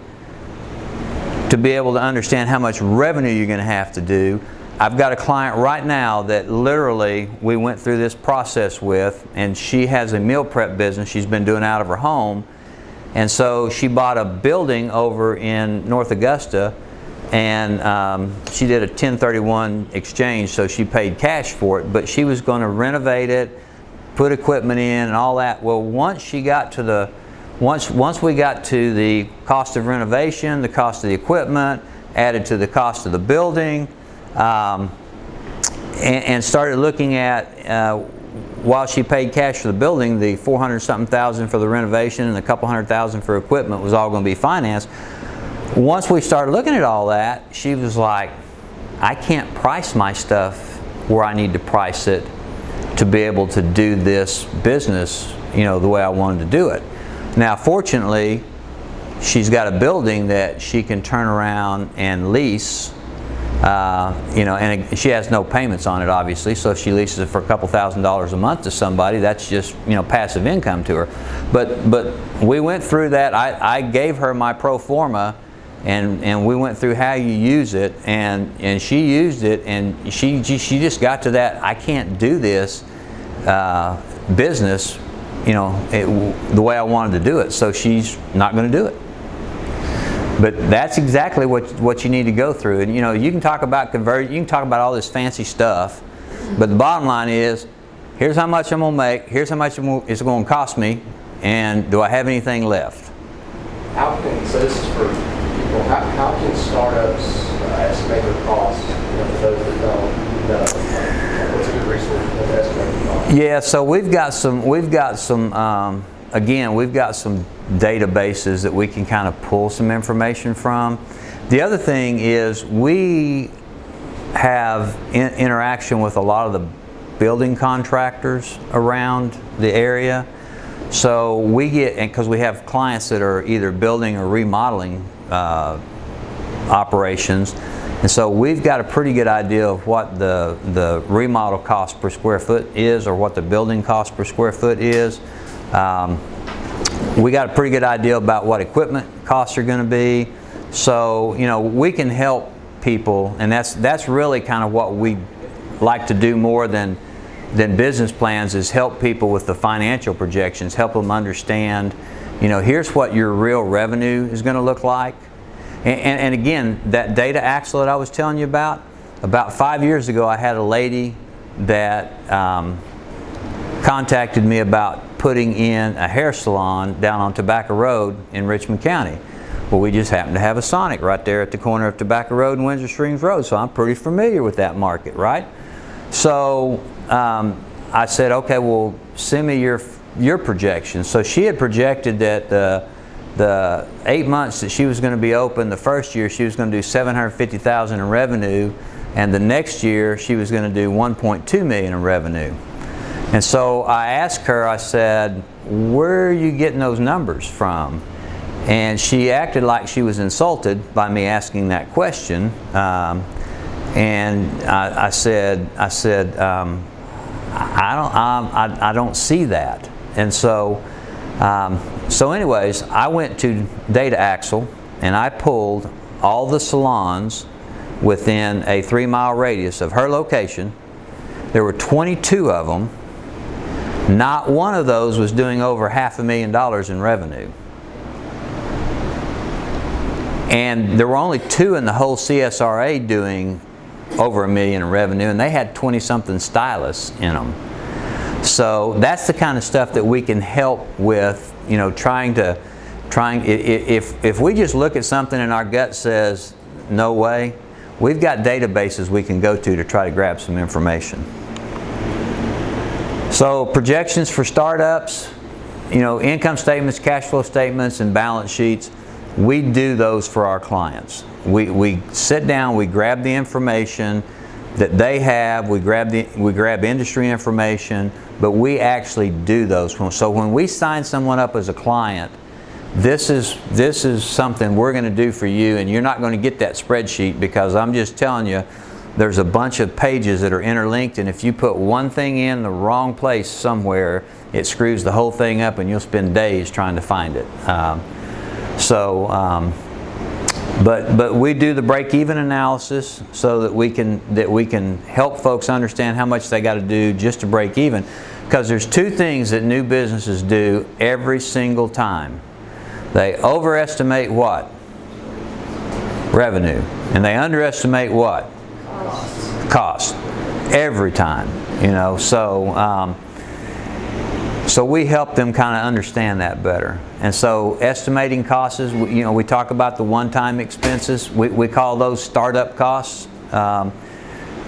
able to understand how much revenue you're going to have to do. I've got a client right now that literally we went through this process with, and she has a meal prep business she's been doing out of her home. And so she bought a building over in North Augusta, and she did a 1031 exchange, so she paid cash for it, but she was going to renovate it, put equipment in and all that. Well, once we got to the cost of renovation, the cost of the equipment, added to the cost of the building, and started looking at, while she paid cash for the building, the $400-something thousand for the renovation and a couple $100,000 for equipment was all going to be financed. Once we started looking at all that, she was like, I can't price my stuff where I need to price it to be able to do this business, the way I wanted to do it. Now, fortunately, she's got a building that she can turn around and lease. And she has no payments on it, obviously, so if she leases it for a couple $1,000s a month to somebody, that's just passive income to her. But we went through that. I gave her my pro forma, and we went through how you use it, and she used it, and she just got to that, I can't do this business the way I wanted to do it, so she's not going to do it. But that's exactly what you need to go through. And you can talk about conversion, you can talk about all this fancy stuff, but the bottom line is, here's how much I'm going to make, here's how much it's going to cost me, and do I have anything left? So this is for people, how can startups estimate their costs, for those that don't know? What's a good resource to estimate their costs? Yeah, so we've got some databases that we can kind of pull some information from. The other thing is we have interaction with a lot of the building contractors around the area. So we get, because we have clients that are either building or remodeling operations, and so we've got a pretty good idea of what the remodel cost per square foot is, or what the building cost per square foot is. We got a pretty good idea about what equipment costs are going to be. So, we can help people, and that's really kind of what we like to do more than business plans, is help people with the financial projections, help them understand, here's what your real revenue is going to look like. And again, that data axle that I was telling you about, about 5 years ago, I had a lady that contacted me about putting in a hair salon down on Tobacco Road in Richmond County. Well, we just happen to have a Sonic right there at the corner of Tobacco Road and Windsor Springs Road, so I'm pretty familiar with that market, right? So I said, okay, well, send me your projections. So she had projected that the 8 months that she was going to be open, the first year she was going to do $750,000 in revenue, and the next year she was going to do $1.2 million in revenue. And so I asked her, I said, where are you getting those numbers from? And she acted like she was insulted by me asking that question. And I said, I don't see that. And so, anyways, I went to Data Axle and I pulled all the salons within a 3-mile radius of her location. There were 22 of them. Not one of those was doing over $500,000 in revenue. And there were only 2 in the whole CSRA doing over $1 million in revenue, and they had 20-something stylists in them. So that's the kind of stuff that we can help with, you know, if we just look at something and our gut says, no way, we've got databases we can go to try to grab some information. So projections for startups, you know, income statements, cash flow statements, and balance sheets, we do those for our clients. We sit down, we grab the information that they have, we grab industry information, but we actually do those. So when we sign someone up as a client, this is something we're going to do for you, and you're not going to get that spreadsheet, because I'm just telling you, there's a bunch of pages that are interlinked, and if you put one thing in the wrong place somewhere, it screws the whole thing up and you'll spend days trying to find it. But we do the break-even analysis so that we can help folks understand how much they got to do just to break even. Because there's 2 things that new businesses do every single time. They overestimate what? Revenue. And they underestimate what? Cost. Every time. You know, so we help them kind of understand that better. And so estimating costs, you know, we talk about the one-time expenses. We call those startup costs.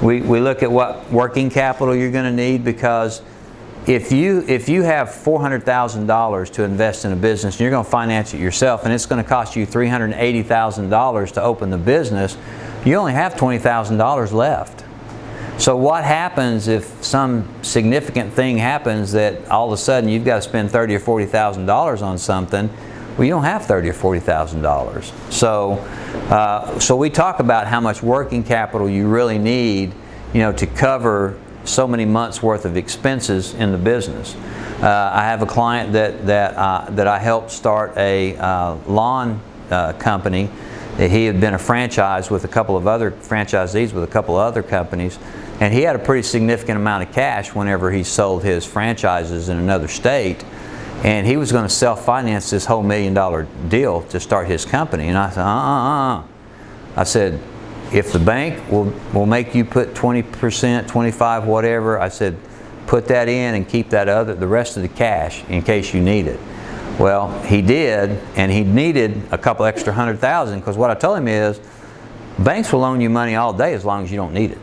We look at what working capital you're going to need, because if you have $400,000 to invest in a business and you're going to finance it yourself, and it's going to cost you $380,000 to open the business, you only have $20,000 left. So what happens if some significant thing happens that all of a sudden you've got to spend $30,000 or $40,000 on something? Well, you don't have $30,000 or $40,000. So we talk about how much working capital you really need, you know, to cover so many months worth of expenses in the business. I have a client that I helped start a lawn company. He had been a franchise with a couple of other franchisees with a couple of other companies, and he had a pretty significant amount of cash whenever he sold his franchises in another state, and he was going to self-finance this whole $1 million deal to start his company. And I said, I said, if the bank will make you put 20%, 25%, whatever, I said, put that in and keep the rest of the cash in case you need it. Well, he did, and he needed a couple extra $100,000, because what I told him is, banks will loan you money all day as long as you don't need it.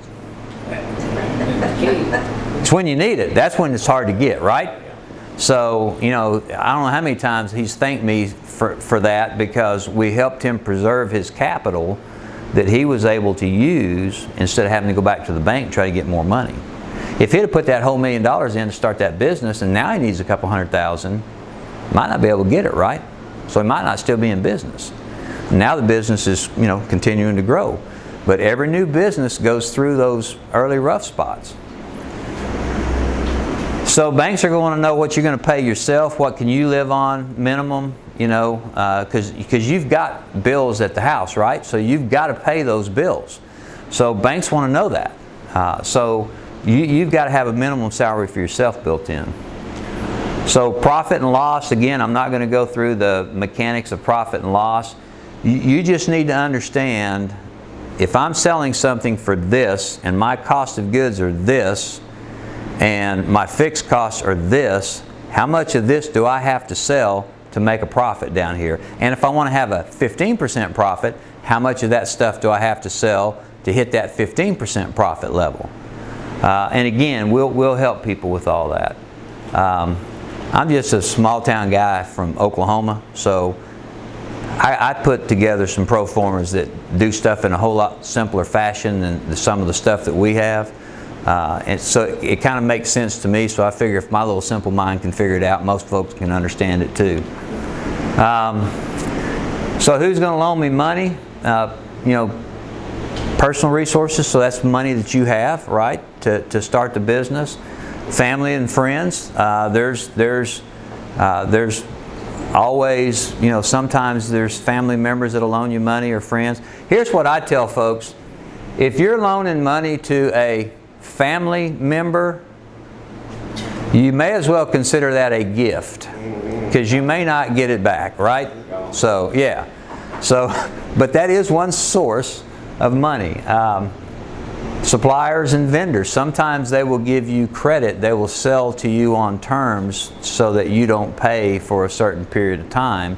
It's when you need it. That's when it's hard to get, right? So, you know, I don't know how many times he's thanked me for that, because we helped him preserve his capital that he was able to use instead of having to go back to the bank and try to get more money. If he'd have put that whole $1 million in to start that business, and now he needs a couple $100,000, might not be able to get it, right? So he might not still be in business. Now the business is, you know, continuing to grow. But every new business goes through those early rough spots. So banks are going to know what you're going to pay yourself, what can you live on minimum, you know, because you've got bills at the house, right? So you've got to pay those bills. So banks want to know that. So you've got to have a minimum salary for yourself built in. So profit and loss, again, I'm not going to go through the mechanics of profit and loss. You just need to understand if I'm selling something for this and my cost of goods are this and my fixed costs are this, how much of this do I have to sell to make a profit down here? And if I want to have a 15% profit, how much of that stuff do I have to sell to hit that 15% profit level? And again, we'll help people with all that. I'm just a small town guy from Oklahoma, so I put together some pro formas that do stuff in a whole lot simpler fashion than some of the stuff that we have. And so it kind of makes sense to me, so I figure if my little simple mind can figure it out, most folks can understand it too. So who's going to loan me money? Personal resources, so that's money that you have, right, to start the business. Family and friends. There's always, sometimes there's family members that'll loan you money or friends. Here's what I tell folks. If you're loaning money to a family member, you may as well consider that a gift, because you may not get it back, right? So, yeah. So, but that is one source of money. Suppliers and vendors, sometimes they will give you credit. They will sell to you on terms so that you don't pay for a certain period of time.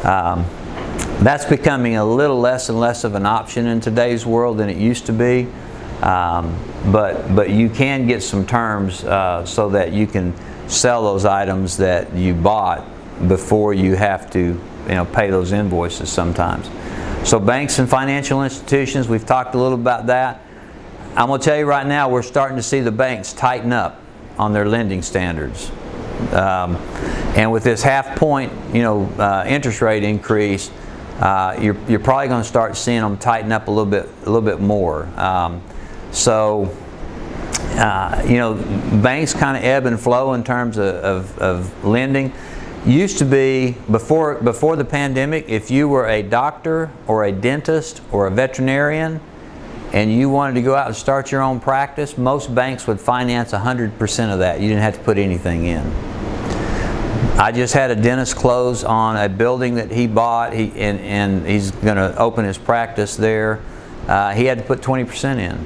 That's becoming a little less and less of an option in today's world than it used to be. But you can get some terms so that you can sell those items that you bought before you have to pay those invoices sometimes. So banks and financial institutions, we've talked a little about that. I'm going to tell you right now, we're starting to see the banks tighten up on their lending standards. And with this half-point, interest rate increase, you're probably going to start seeing them tighten up a little bit more. Banks kind of ebb and flow in terms of lending. Used to be, before the pandemic, if you were a doctor or a dentist or a veterinarian and you wanted to go out and start your own practice, most banks would finance 100% of that. You didn't have to put anything in. I just had a dentist close on a building that he bought, and he's going to open his practice there. He had to put 20% in.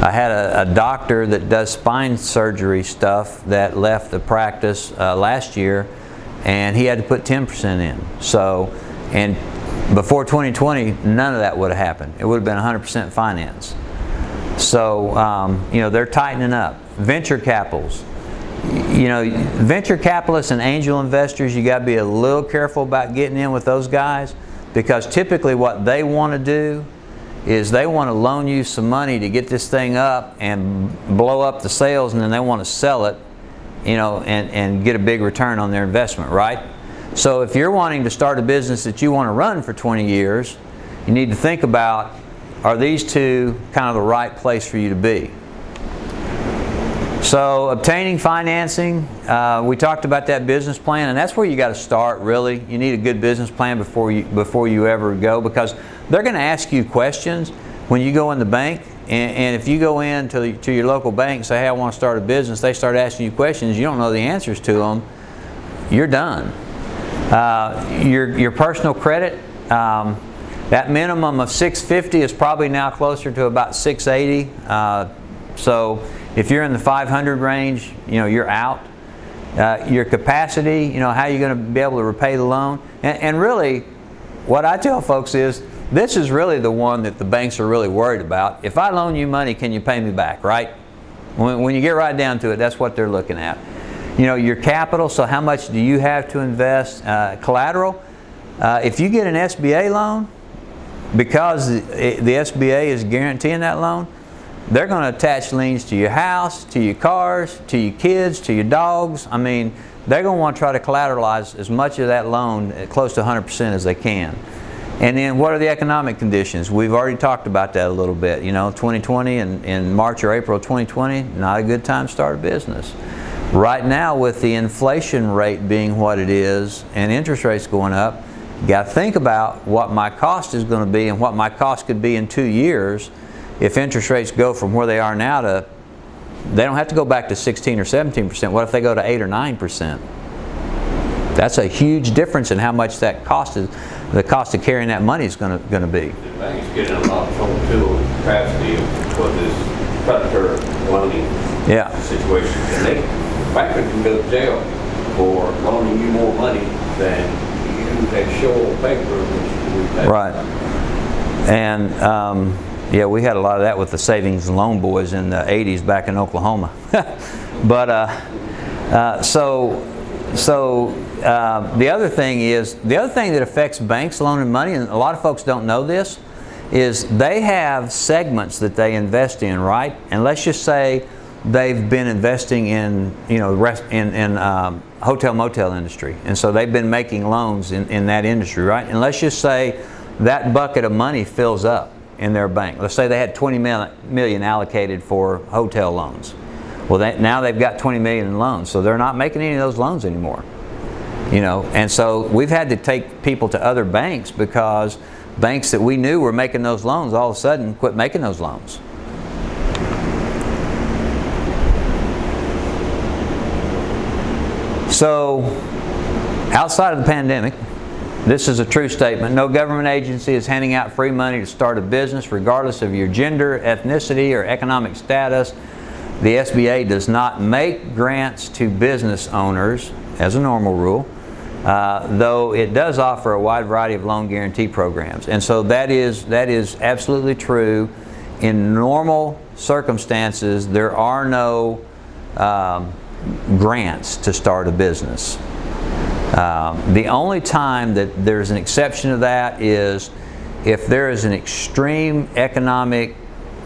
I had a doctor that does spine surgery stuff that left the practice last year, and he had to put 10% in. So, and before 2020, none of that would have happened. It would have been 100% finance. So, they're tightening up. Venture capitals. Venture capitalists and angel investors, you got to be a little careful about getting in with those guys, because typically what they want to do is they want to loan you some money to get this thing up and blow up the sales, and then they want to sell it, and get a big return on their investment, right? So if you're wanting to start a business that you want to run for 20 years, you need to think about, are these two kind of the right place for you to be? So obtaining financing, we talked about that business plan, and that's where you got to start, really. You need a good business plan before you ever go, because they're going to ask you questions when you go in the bank. And if you go in to your local bank and say, hey, I want to start a business, they start asking you questions, you don't know the answers to them, you're done. Your personal credit, that minimum of 650 is probably now closer to about 680. So if you're in the 500 range, you're out. Your capacity, how you're going to be able to repay the loan. And really, what I tell folks is, this is really the one that the banks are really worried about. If I loan you money, can you pay me back, right? When you get right down to it, that's what they're looking at. Your capital, so how much do you have to invest? Collateral, if you get an SBA loan, because the SBA is guaranteeing that loan, they're going to attach liens to your house, to your cars, to your kids, to your dogs. I mean, they're going to want to try to collateralize as much of that loan, close to 100% as they can. And then what are the economic conditions? We've already talked about that a little bit. 2020 and in March or April 2020, not a good time to start a business. Right now, with the inflation rate being what it is and interest rates going up, you got to think about what my cost is going to be and what my cost could be in 2 years if interest rates go from where they are now to, they don't have to go back to 16 or 17%. What if they go to 8 or 9%? That's a huge difference in how much that cost is. The cost of carrying that money is going to be. The bank's getting a lot of trouble too with capacity for this predator loaning situation. And they, banker can go to jail for loaning you more money than you that show on paper which we pay. Right. And yeah, we had a lot of that with the savings and loan boys in the 80s back in Oklahoma. But the other thing that affects banks loaning money, and a lot of folks don't know this, is they have segments that they invest in, right? And let's just say they've been investing in, you know, hotel motel industry, and so they've been making loans in that industry, right? And let's just say that bucket of money fills up in their bank. Let's say they had 20 million allocated for hotel loans. Well, now they've got 20 million in loans, so they're not making any of those loans anymore. You know, and so we've had to take people to other banks because banks that we knew were making those loans all of a sudden quit making those loans. So, outside of the pandemic, this is a true statement. No government agency is handing out free money to start a business regardless of your gender, ethnicity, or economic status. The SBA does not make grants to business owners as a normal rule, though it does offer a wide variety of loan guarantee programs. And so that is absolutely true. In normal circumstances, there are no grants to start a business. The only time that there's an exception to that is if there is an extreme economic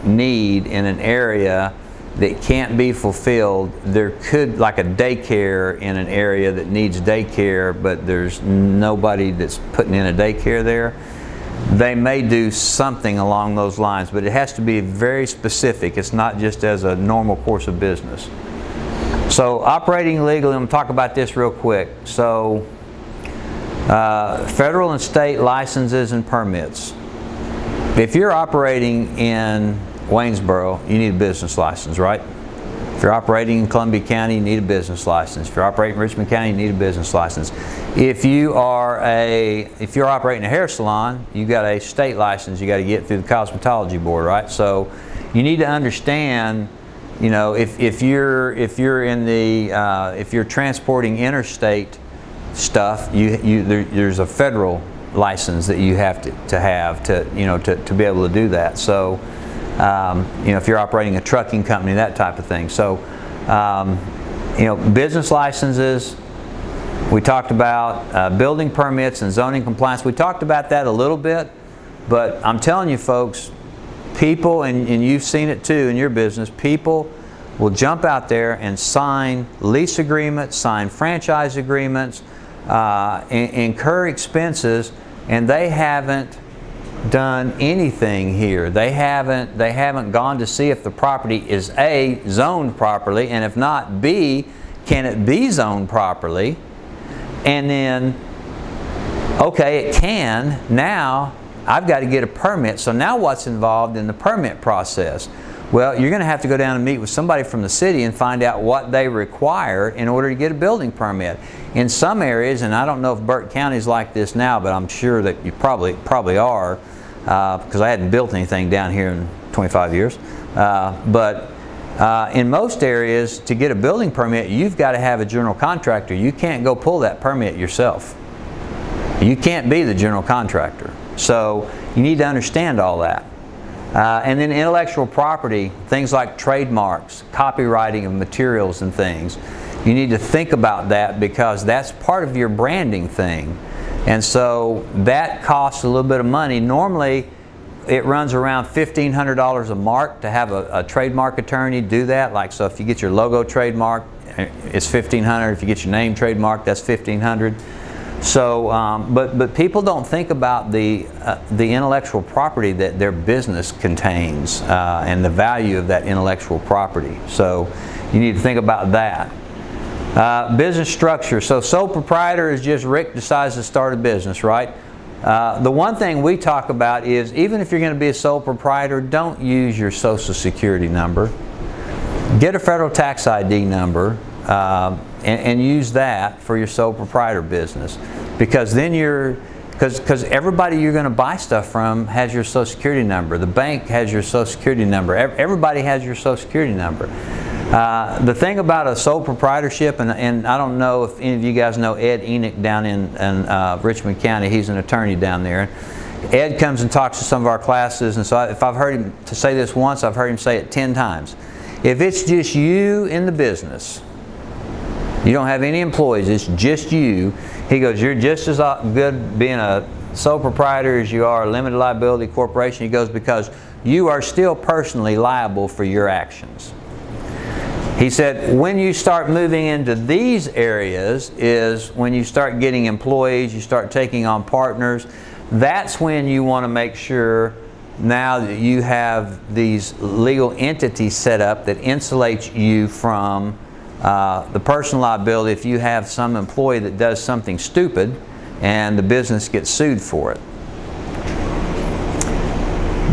need in an area that can't be fulfilled. There could, like a daycare in an area that needs daycare, but there's nobody that's putting in a daycare there. They may do something along those lines, but it has to be very specific. It's not just as a normal course of business. So operating legally, I'm going to talk about this real quick. So federal and state licenses and permits. If you're operating in Waynesboro, you need a business license, right? If you're operating in Columbia County, you need a business license. If you're operating in Richmond County, you need a business license. If you're operating a hair salon, you got a state license you got to get through the Cosmetology Board, right? So you need to understand, you know, if you're transporting interstate stuff, there's a federal license that you have to have to be able to do that. So you know, if you're operating a trucking company, that type of thing. So you know, business licenses. We talked about building permits and zoning compliance. We talked about that a little bit, but I'm telling you folks, people, and you've seen it too in your business, people will jump out there and sign lease agreements, sign franchise agreements, incur expenses, and they haven't done anything here. They haven't gone to see if the property is A, zoned properly, and if not, B, can it be zoned properly? And then, okay, it can. Now I've got to get a permit. So now what's involved in the permit process? Well, you're going to have to go down and meet with somebody from the city and find out what they require in order to get a building permit. In some areas, and I don't know if Burke County is like this now, but I'm sure that you probably are, because I hadn't built anything down here in 25 years. But in most areas, to get a building permit, you've got to have a general contractor. You can't go pull that permit yourself. You can't be the general contractor. So you need to understand all that. And then intellectual property, things like trademarks, copywriting of materials and things. You need to think about that because that's part of your branding thing. And so that costs a little bit of money. Normally, it runs around $1,500 a mark to have a trademark attorney do that. Like, so if you get your logo trademark, it's $1,500. If you get your name trademark, that's $1,500. So, but people don't think about the intellectual property that their business contains and the value of that intellectual property. So you need to think about that. Business structure. So sole proprietor is just Rick decides to start a business, right? The one thing we talk about is even if you're going to be a sole proprietor, don't use your Social Security number. Get a federal tax ID number. and use that for your sole proprietor business, because then because everybody you're going to buy stuff from has your Social Security number. The bank has your Social Security number. Everybody has your Social Security number. The thing about a sole proprietorship, and I don't know if any of you guys know Ed Enoch down in Richmond County. He's an attorney down there. Ed comes and talks to some of our classes, and so if I've heard him to say this once, I've heard him say it 10 times. If it's just you in the business, you don't have any employees, it's just you, he goes, you're just as good being a sole proprietor as you are a limited liability corporation. He goes, because you are still personally liable for your actions. He said, when you start moving into these areas is when you start getting employees, you start taking on partners. That's when you want to make sure now that you have these legal entities set up that insulates you from the personal liability if you have some employee that does something stupid and the business gets sued for it.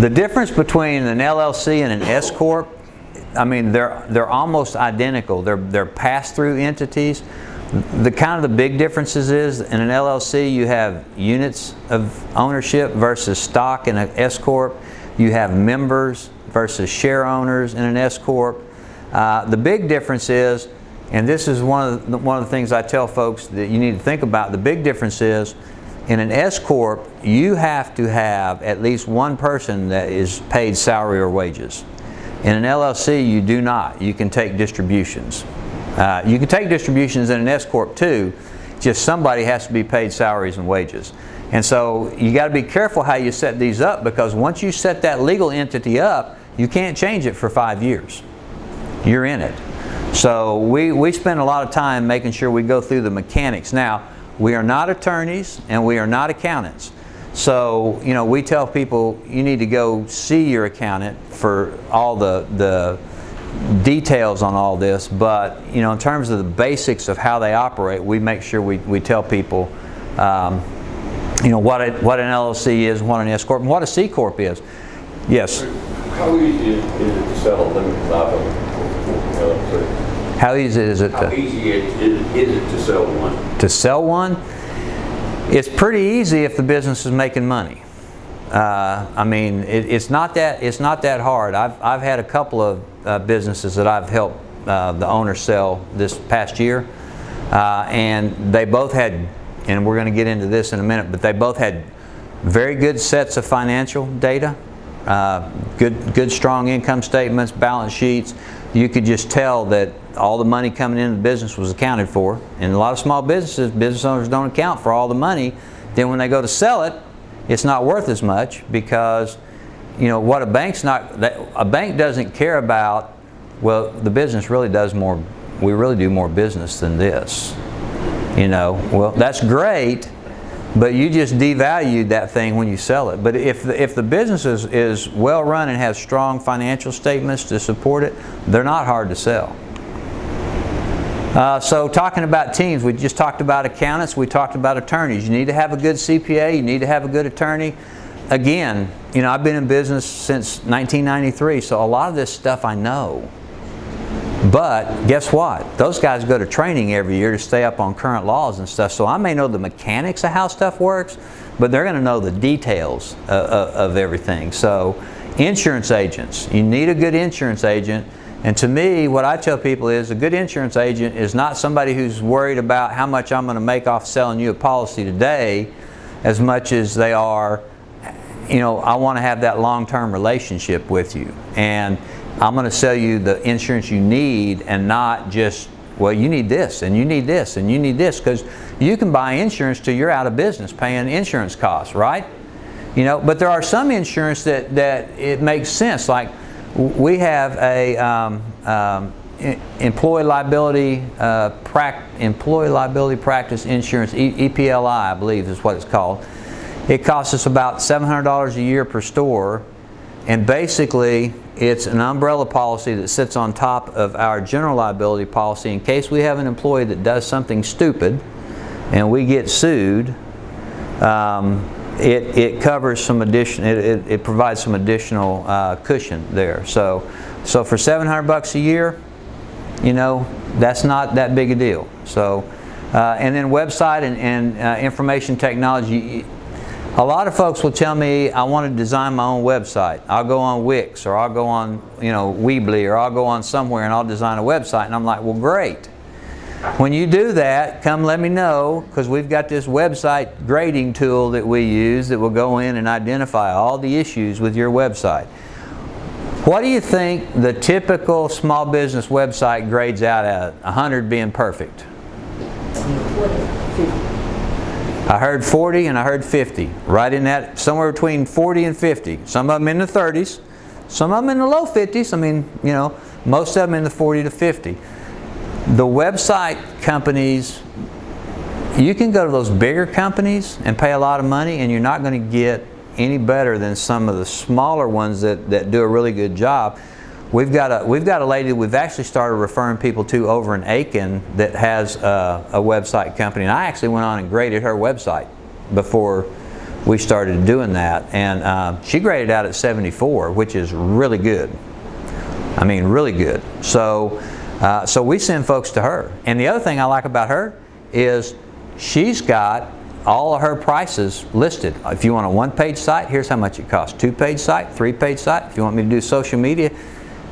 The difference between an LLC and an S Corp, I mean, they're almost identical. They're pass-through entities. The kind of the big differences is in an LLC you have units of ownership versus stock. In an S Corp you have members versus share owners in an S Corp. The big difference is, and this is one of the things I tell folks that you need to think about, the big difference is in an S Corp you have to have at least one person that is paid salary or wages. In an LLC you do not. You can take distributions. You can take distributions in an S Corp too, just somebody has to be paid salaries and wages. And so you got to be careful how you set these up, because once you set that legal entity up, you can't change it for 5 years. You're in it. So we spend a lot of time making sure we go through the mechanics. Now, we are not attorneys and we are not accountants. So, you know, we tell people you need to go see your accountant for all the details on all this, but you know, in terms of the basics of how they operate, we make sure we tell people you know, what an LLC is, what an S Corp, and what a C Corp is. Yes? How easy is it to sell a limited liability LLC? How easy is it How easy is it to sell one? To sell one? It's pretty easy if the business is making money. I mean, it's not that hard. I've had a couple of businesses that I've helped the owner sell this past year, and they both had, and we're going to get into this in a minute, but they both had very good sets of financial data, good strong income statements, balance sheets. You could just tell that all the money coming into the business was accounted for. And a lot of small businesses, business owners don't account for all the money. Then when they go to sell it, it's not worth as much, because you know what a bank doesn't care about. Well, the business really does more. We really do more business than this. You know, well, that's great, but you just devalued that thing when you sell it. But if the business is well run and has strong financial statements to support it, they're not hard to sell. So talking about teams, we just talked about accountants, we talked about attorneys. You need to have a good CPA, you need to have a good attorney. Again, you know, I've been in business since 1993, so a lot of this stuff I know. But guess what? Those guys go to training every year to stay up on current laws and stuff. So I may know the mechanics of how stuff works, but they're going to know the details of everything. So insurance agents, you need a good insurance agent. And to me, what I tell people is a good insurance agent is not somebody who's worried about how much I'm going to make off selling you a policy today, as much as they are, you know, I want to have that long-term relationship with you. And I'm going to sell you the insurance you need, and not just, well, you need this, and you need this, and you need this, because you can buy insurance till you're out of business paying insurance costs, right? You know, but there are some insurance that it makes sense. Like we have a employee liability practice insurance, EPLI, I believe is what it's called. It costs us about $700 a year per store, and basically it's an umbrella policy that sits on top of our general liability policy in case we have an employee that does something stupid and we get sued. It covers some additional, it provides some additional cushion there. So for $700 a year, you know, that's not that big a deal. So, and then website and information technology. A lot of folks will tell me, I want to design my own website. I'll go on Wix, or I'll go on, you know, Weebly, or I'll go on somewhere and I'll design a website. And I'm like, well, great. When you do that, come let me know, because we've got this website grading tool that we use that will go in and identify all the issues with your website. What do you think the typical small business website grades out at, 100 being perfect? I heard 40 and I heard 50. Right in that, somewhere between 40 and 50. Some of them in the 30s, some of them in the low 50s. I mean, you know, most of them in the 40 to 50. The website companies, you can go to those bigger companies and pay a lot of money, and you're not going to get any better than some of the smaller ones that do a really good job. We've got a lady that we've actually started referring people to over in Aiken that has a website company, and I actually went on and graded her website before we started doing that, and she graded out at 74, which is really good. I mean, really good. So we send folks to her. And the other thing I like about her is she's got all of her prices listed. If you want a one-page site, here's how much it costs. Two-page site, three-page site. If you want me to do social media,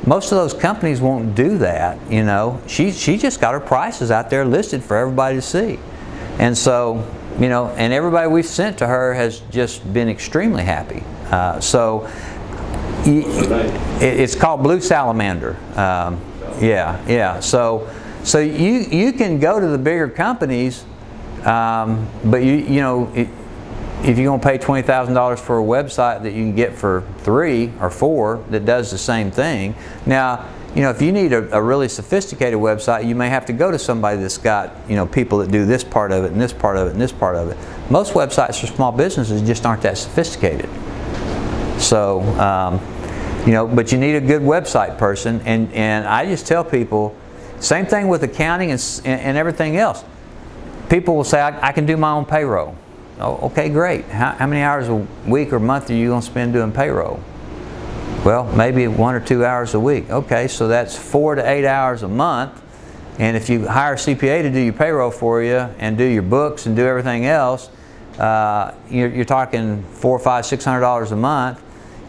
most of those companies won't do that, you know. She just got her prices out there listed for everybody to see. And so, you know, and everybody we've sent to her has just been extremely happy. It's called Blue Salamander. Yeah. So you can go to the bigger companies, but you know, if you're going to pay $20,000 for a website that you can get for 3 or 4 that does the same thing. Now, you know, if you need a really sophisticated website, you may have to go to somebody that's got, you know, people that do this part of it and this part of it and this part of it. Most websites for small businesses just aren't that sophisticated. So, you know, but you need a good website person, and I just tell people, same thing with accounting and everything else. People will say, I can do my own payroll. Oh, okay, great. How many hours a week or month are you going to spend doing payroll? Well, maybe 1 or 2 hours a week. Okay, so that's 4 to 8 hours a month. And if you hire a CPA to do your payroll for you and do your books and do everything else, you're talking $400, $500, $600 a month.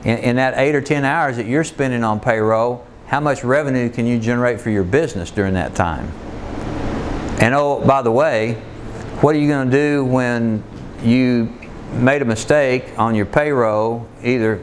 In that 8 or 10 hours that you're spending on payroll, how much revenue can you generate for your business during that time? And oh, by the way, what are you going to do when you made a mistake on your payroll, either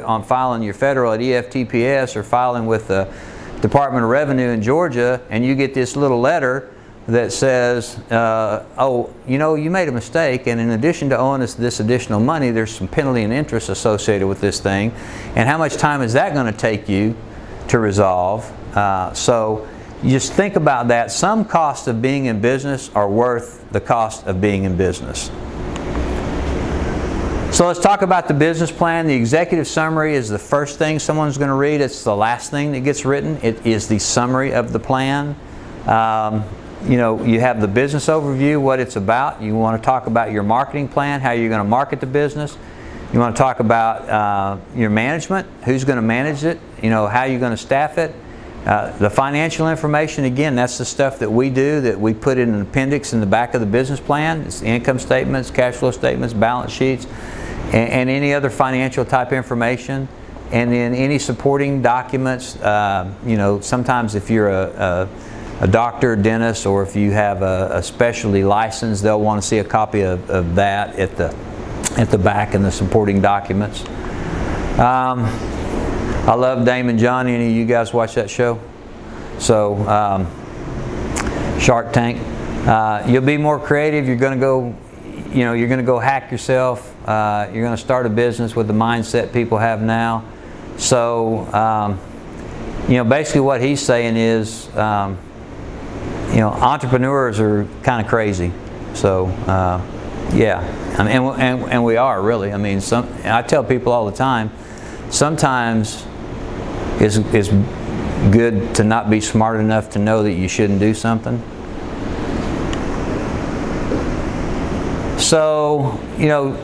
on filing your federal at EFTPS or filing with the Department of Revenue in Georgia, and you get this little letter that says, oh, you know, you made a mistake, and in addition to owing us this additional money, there's some penalty and interest associated with this thing, and how much time is that going to take you to resolve? So you just think about that. Some costs of being in business are worth the cost of being in business. So let's talk about the business plan. The executive summary is the first thing someone's going to read. It's the last thing that gets written. It is the summary of the plan. You know, you have the business overview, what it's about. You want to talk about your marketing plan, how you're going to market the business. You want to talk about your management, who's going to manage it, you know, how you're going to staff it. The financial information, again, that's the stuff that we do, that we put in an appendix in the back of the business plan. It's the income statements, cash flow statements, balance sheets, and any other financial type information. And then any supporting documents. You know, sometimes if you're a doctor, dentist, or if you have a specialty license, they'll want to see a copy of that at the back in the supporting documents. I love Dame and Johnny. Any of you guys watch that show? So, Shark Tank. You'll be more creative. You're going to go, you know, you're going to go hack yourself. You're going to start a business with the mindset people have now. So, you know, basically what he's saying is, you know, entrepreneurs are kind of crazy. So, yeah, and we are really. I mean, I tell people all the time, sometimes it's good to not be smart enough to know that you shouldn't do something. So, you know,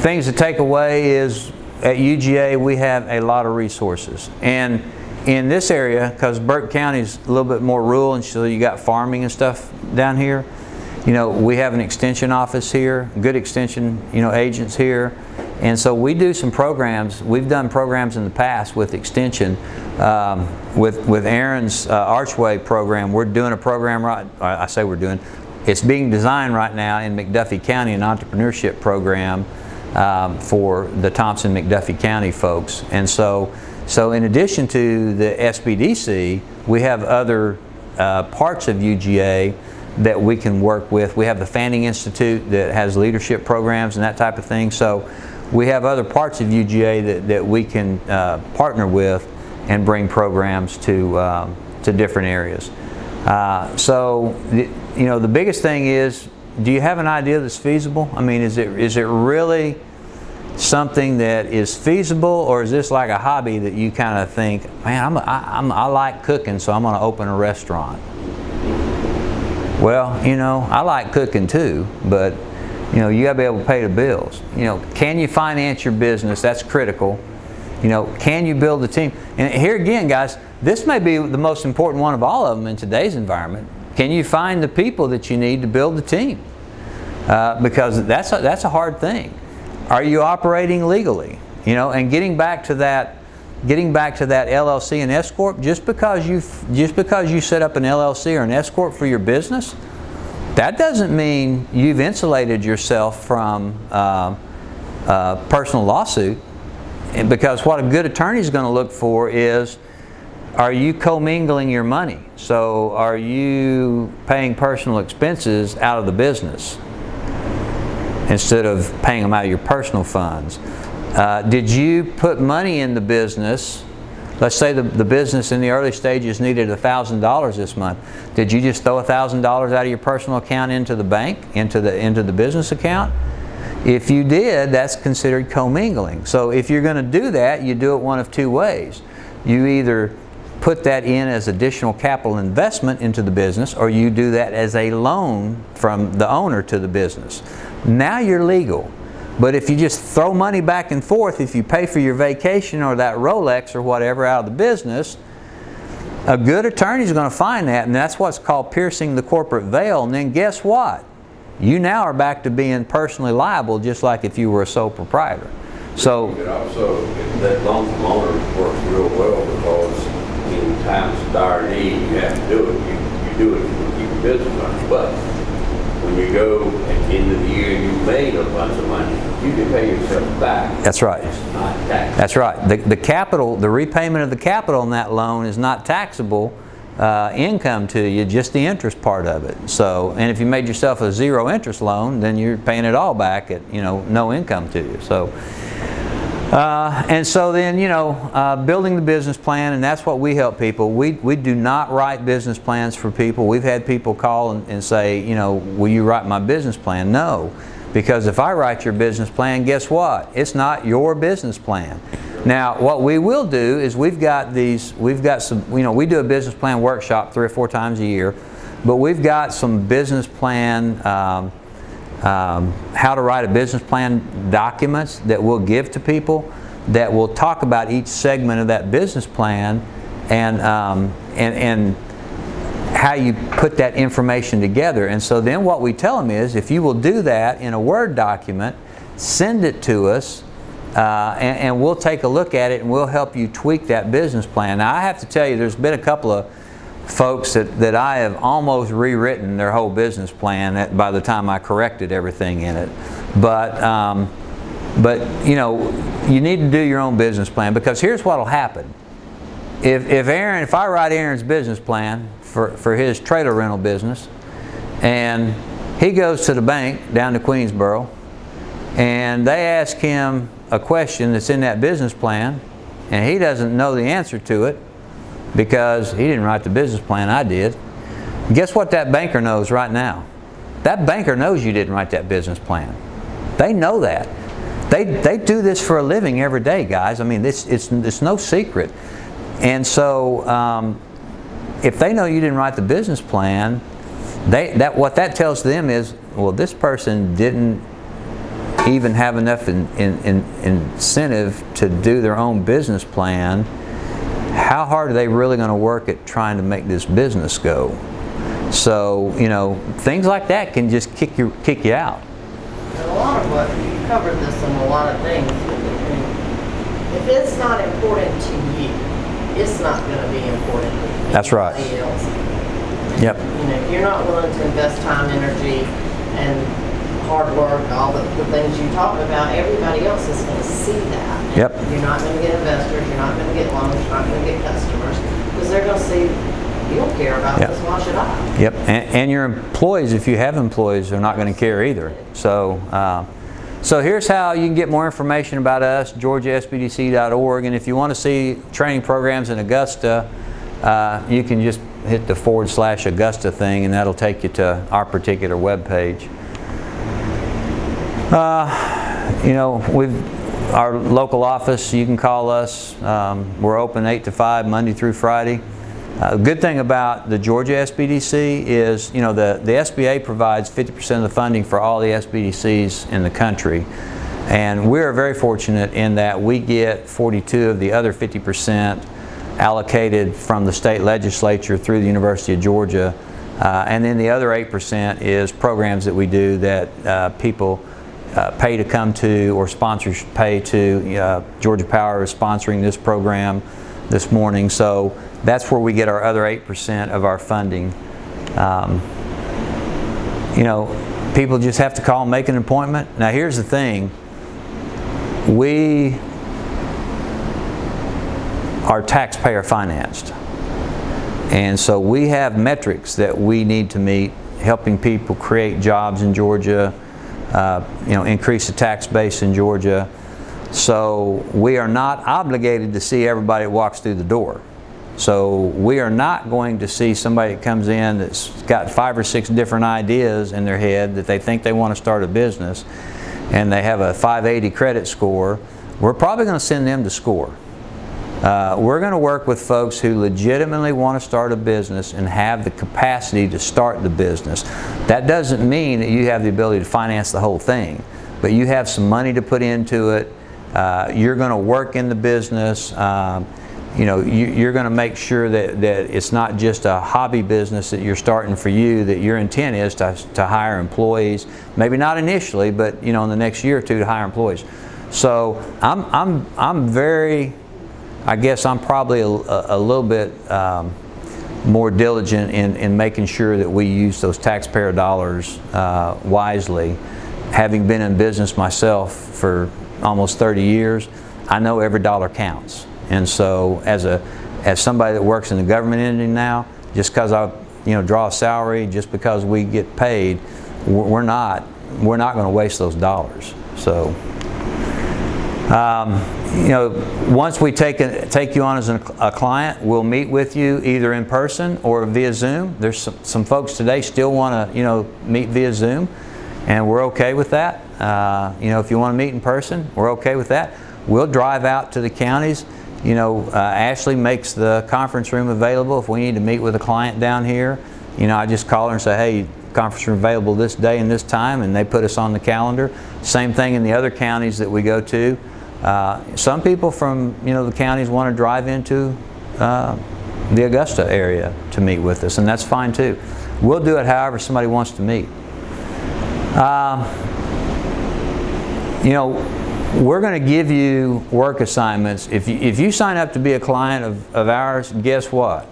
things to take away is at UGA we have a lot of resources. And in this area, because Burke County is a little bit more rural, and so you got farming and stuff down here, you know, we have an extension office here, good extension, you know, agents here. And so we do some programs. We've done programs in the past with extension. With Aaron's Archway program, we're doing a program it's being designed right now in McDuffie County, an entrepreneurship program for the Thompson-McDuffie County folks. And so in addition to the SBDC, we have other parts of UGA that we can work with. We have the Fanning Institute that has leadership programs and that type of thing. So we have other parts of UGA that we can partner with and bring programs to different areas. You know, the biggest thing is, do you have an idea that's feasible? I mean, is it really something that is feasible, or is this like a hobby that you kind of think, man, I like cooking, so I'm going to open a restaurant? Well, you know, I like cooking too, but you know, you got to be able to pay the bills. You know, can you finance your business? That's critical. You know, can you build a team? And here again, guys, this may be the most important one of all of them in today's environment. Can you find the people that you need to build the team? Because that's a hard thing. Are you operating legally? You know, and getting back to that LLC and S corp, just because you set up an LLC or an S corp for your business, that doesn't mean you've insulated yourself from personal lawsuit. And because what a good attorney is going to look for is, are you commingling your money? So are you paying personal expenses out of the business instead of paying them out of your personal funds? Did you put money in the business? Let's say the business in the early stages needed $1,000 this month. Did you just throw $1,000 out of your personal account into the bank, into the business account? If you did, that's considered commingling. So if you're going to do that, you do it one of two ways. You either put that in as additional capital investment into the business, or you do that as a loan from the owner to the business. Now you're legal. But if you just throw money back and forth, if you pay for your vacation or that Rolex or whatever out of the business, a good attorney is going to find that, and that's what's called piercing the corporate veil. And then guess what? You now are back to being personally liable, just like if you were a sole proprietor. So, but also, that loan from owners works real well, because in times of dire need, you have to do it. You do it to keep your business running. But when you go at the end of the year and you made a bunch of money, you can pay yourself back. That's right. It's not taxable. That's right. The capital, the repayment of the capital on that loan is not taxable income to you, just the interest part of it. So, and if you made yourself a zero interest loan, then you're paying it all back at, you know, no income to you. So, and so then, you know, building the business plan, and that's what we help people. We do not write business plans for people. We've had people call and say, you know, will you write my business plan? No, because if I write your business plan, guess what? It's not your business plan. Now, what we will do is we've got some, you know, we do a business plan workshop 3 or 4 times a year, but we've got some business plan, how to write a business plan documents that we'll give to people that will talk about each segment of that business plan and how you put that information together. And so then what we tell them is, if you will do that in a Word document, send it to us, and we'll take a look at it and we'll help you tweak that business plan. Now, I have to tell you, there's been a couple of folks that I have almost rewritten their whole business plan by the time I corrected everything in it. But you know, you need to do your own business plan, because here's what will happen. If I write Aaron's business plan for his trailer rental business, and he goes to the bank down to Queensboro, and they ask him a question that's in that business plan, and he doesn't know the answer to it because he didn't write the business plan, I did. Guess what that banker knows right now? That banker knows you didn't write that business plan. They know that. They do this for a living every day, guys. I mean, it's no secret. And so if they know you didn't write the business plan, what that tells them is, well, this person didn't even have enough incentive to do their own business plan. how hard are they really going to work at trying to make this business go? So, you know, things like that can just kick you out. And a lot of what, you covered this in a lot of things. If it's not important to you, it's not going to be important to anybody That's right. else. Yep. You know, if you're not willing to invest time, energy, and hard work, all the things you talked about, everybody else is going to see that. And Yep. You're not going to get investors, you're not going to get loans, you're not going to get customers, because they're going to see, you don't care about Yep. this, why should I? Yep, and your employees, if you have employees, are not going to care either. So, so here's how you can get more information about us, georgiaspdc.org, and if you want to see training programs in Augusta, you can just hit the /Augusta thing, and that'll take you to our particular webpage. You know, our local office, you can call us. We're open 8 to 5, Monday through Friday. The good thing about the Georgia SBDC is, you know, the SBA provides 50% of the funding for all the SBDCs in the country. And we're very fortunate in that we get 42 of the other 50% allocated from the state legislature through the University of Georgia. And then the other 8% is programs that we do that people pay to come to, or sponsors pay to. Georgia Power is sponsoring this program this morning. So that's where we get our other 8% of our funding. You know, people just have to call and make an appointment. Now here's the thing. We are taxpayer financed. And so we have metrics that we need to meet, helping people create jobs in Georgia, you know, increase the tax base in Georgia. So we are not obligated to see everybody that walks through the door. So we are not going to see somebody that comes in that's got 5 or 6 different ideas in their head that they think they want to start a business, and they have a 580 credit score. We're probably going to send them to SCORE. We're going to work with folks who legitimately want to start a business and have the capacity to start the business. That doesn't mean that you have the ability to finance the whole thing, but you have some money to put into it. You're going to work in the business. You know, you're going to make sure that it's not just a hobby business that you're starting for you, that your intent is to hire employees, maybe not initially, but, you know, in the next year or two to hire employees. So I'm very, I guess I'm probably a little bit more diligent in making sure that we use those taxpayer dollars wisely. Having been in business myself for almost 30 years, I know every dollar counts. And so as somebody that works in the government entity now, just because I, you know, draw a salary, just because we get paid, we're not going to waste those dollars. So you know, once we take you on as a client, we'll meet with you either in person or via Zoom. There's some folks today still want to, you know, meet via Zoom, and we're okay with that. You know, if you want to meet in person, we're okay with that. We'll drive out to the counties. You know, Ashley makes the conference room available if we need to meet with a client down here. You know, I just call her and say, hey, conference room available this day and this time, and they put us on the calendar. Same thing in the other counties that we go to. Some people from, you know, the counties want to drive into the Augusta area to meet with us, and that's fine too. We'll do it however somebody wants to meet. You know, we're going to give you work assignments. If you sign up to be a client of ours, guess what?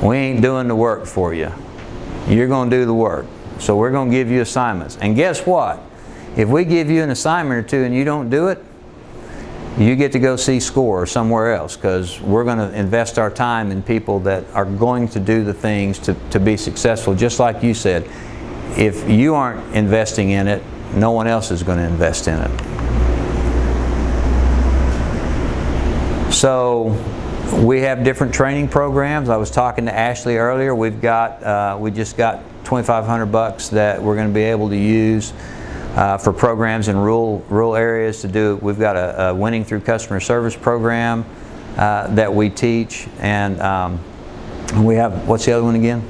We ain't doing the work for you. You're going to do the work. So we're going to give you assignments. And guess what? If we give you an assignment or two and you don't do it, you get to go see SCORE or somewhere else, because we're going to invest our time in people that are going to do the things to be successful. Just like you said, if you aren't investing in it, no one else is going to invest in it. So we have different training programs. I was talking to Ashley earlier. We just got $2,500 that we're going to be able to use for programs in rural areas to do. We've got a Winning Through Customer Service program that we teach, and we have, what's the other one again?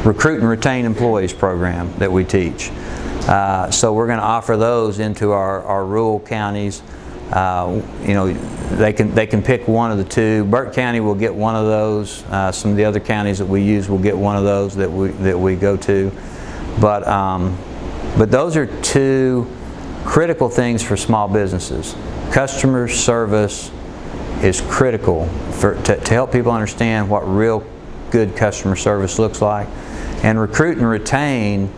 Recruit and Retain Employees program that we teach. So we're going to offer those into our rural counties. You know, they can pick one of the two. Burke County will get one of those. Some of the other counties that we use will get one of those that we go to. But those are two critical things for small businesses. Customer service is critical to help people understand what real good customer service looks like. And recruit and retain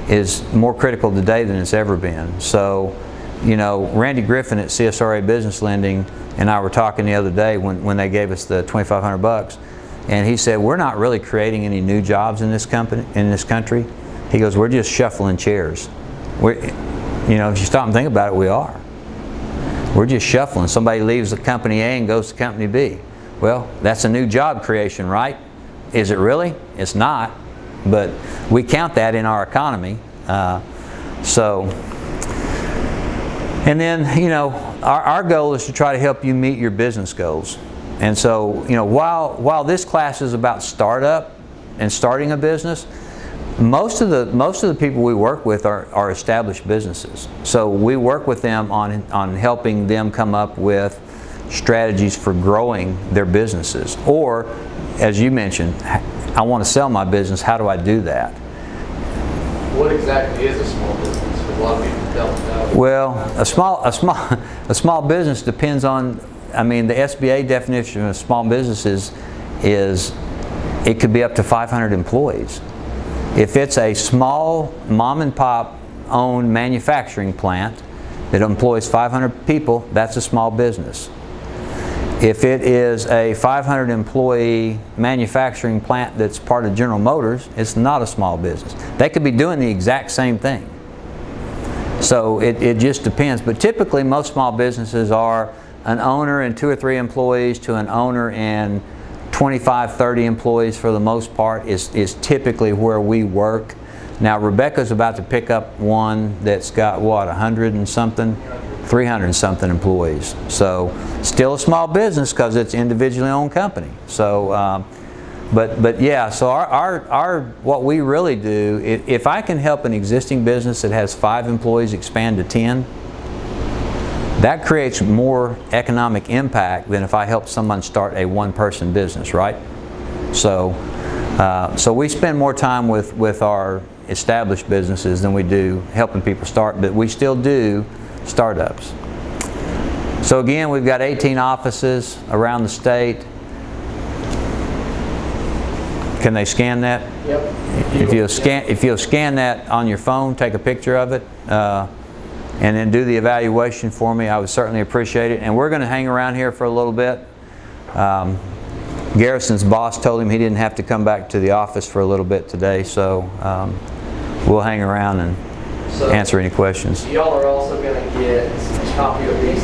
is more critical today than it's ever been. So, you know, Randy Griffin at CSRA Business Lending and I were talking the other day when they gave us the $2,500, and he said, we're not really creating any new jobs in this country. He goes, we're just shuffling chairs. You know, if you stop and think about it, we are. We're just shuffling. Somebody leaves the company A and goes to company B. Well, that's a new job creation, right? Is it really? It's not. But we count that in our economy. And then, you know, our goal is to try to help you meet your business goals. And so, you know, while this class is about startup and starting a business, most of the people we work with are established businesses. So we work with them on helping them come up with strategies for growing their businesses. Or, as you mentioned, I want to sell my business. How do I do that? What exactly is a small business? Because a lot of people don't know. Well, a small business depends on. I mean, the SBA definition of small businesses is it could be up to 500 employees. If it's a small mom and pop owned manufacturing plant that employs 500 people, that's a small business. If it is a 500 employee manufacturing plant that's part of General Motors, it's not a small business. They could be doing the exact same thing. So it just depends. But typically most small businesses are an owner and 2 or 3 employees to an owner and 25, 30 employees for the most part is typically where we work. Now Rebecca's about to pick up one that's got what, 100 and something? 300 and something employees. So still a small business because it's individually owned company. So, but yeah, so our what we really do, if I can help an existing business that has 5 employees expand to 10, that creates more economic impact than if I help someone start a one-person business, right? So, so we spend more time with our established businesses than we do helping people start, but we still do startups. So again, we've got 18 offices around the state. Can they scan that? Yep. If you'll scan that on your phone, take a picture of it, and then do the evaluation for me, I would certainly appreciate it. And we're going to hang around here for a little bit. Garrison's boss told him he didn't have to come back to the office for a little bit today, so we'll hang around and answer any questions. Y'all are also going to get a copy of these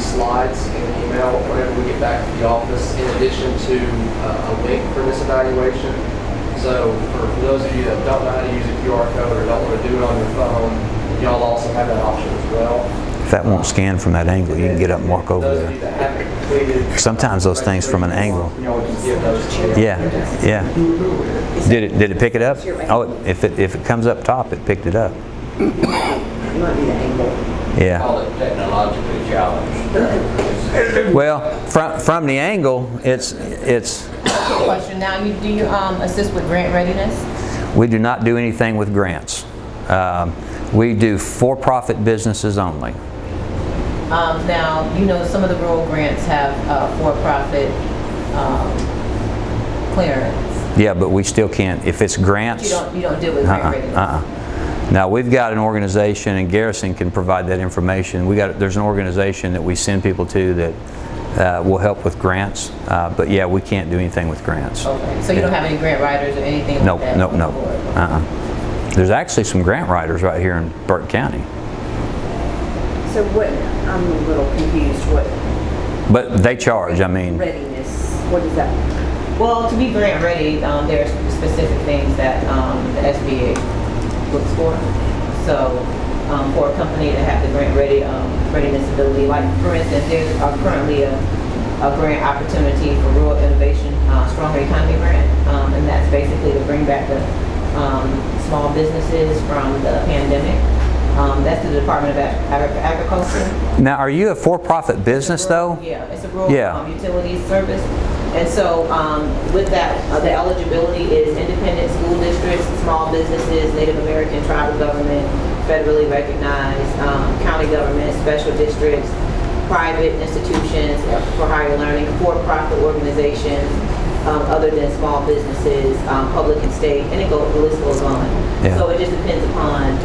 slides in an email whenever we get back to the office, in addition to a link for this evaluation. So for those of you that don't know how to use a QR code or don't want to do it on your phone, y'all also have that option as well. If that won't scan from that angle, you can get up and walk over Those of you there. that haven't completed, Sometimes those things from an angle. y'all can give those to Yeah. Did it pick it up? Oh, if it comes up top, it picked it up. It might be the angle. Yeah. Call it technologically challenged. Well, from the angle, it's. Question now, do you assist with grant readiness? We do not do anything with grants. We do for-profit businesses only. Now, you know, some of the rural grants have for-profit clearance. Yeah, but we still can't. If it's grants. You don't deal with grant readiness. Now we've got an organization, and Garrison can provide that information. There's an organization that we send people to that will help with grants. But yeah, we can't do anything with grants. Okay. So you don't have any grant writers or anything like that? No. There's actually some grant writers right here in Burke County. So what, I'm a little confused, what? But they charge, I mean. Readiness, what is that? Well, to be grant ready, there are specific things that the SBA looks for. So for a company to have the grant readiness ability, like for instance, there's currently a grant opportunity for Rural Innovation Stronger Economy Grant, and that's basically to bring back the small businesses from the pandemic. That's the Department of Agriculture. Now, are you a for-profit business though? Yeah, it's a rural Yeah. utilities service. And so with that, the eligibility is independent school districts, small businesses, Native American tribal government, federally recognized, county government, special districts, private institutions for higher learning, for-profit organizations, other than small businesses, public and state, and the list goes on. Yeah. So it just depends upon,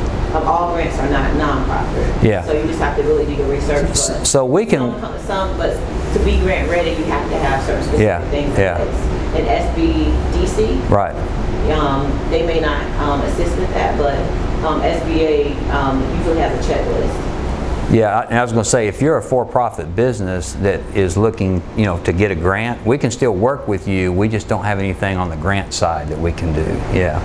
all grants are not nonprofit. Yeah. So you just have to really do your research. But So we can, but to be grant ready, you have to have certain specific things in place. And SBDC, right. they may not assist with that, but SBA usually has a checklist. Yeah, I was going to say, if you're a for-profit business that is looking, to get a grant, we can still work with you. We just don't have anything on the grant side that we can do. Yeah,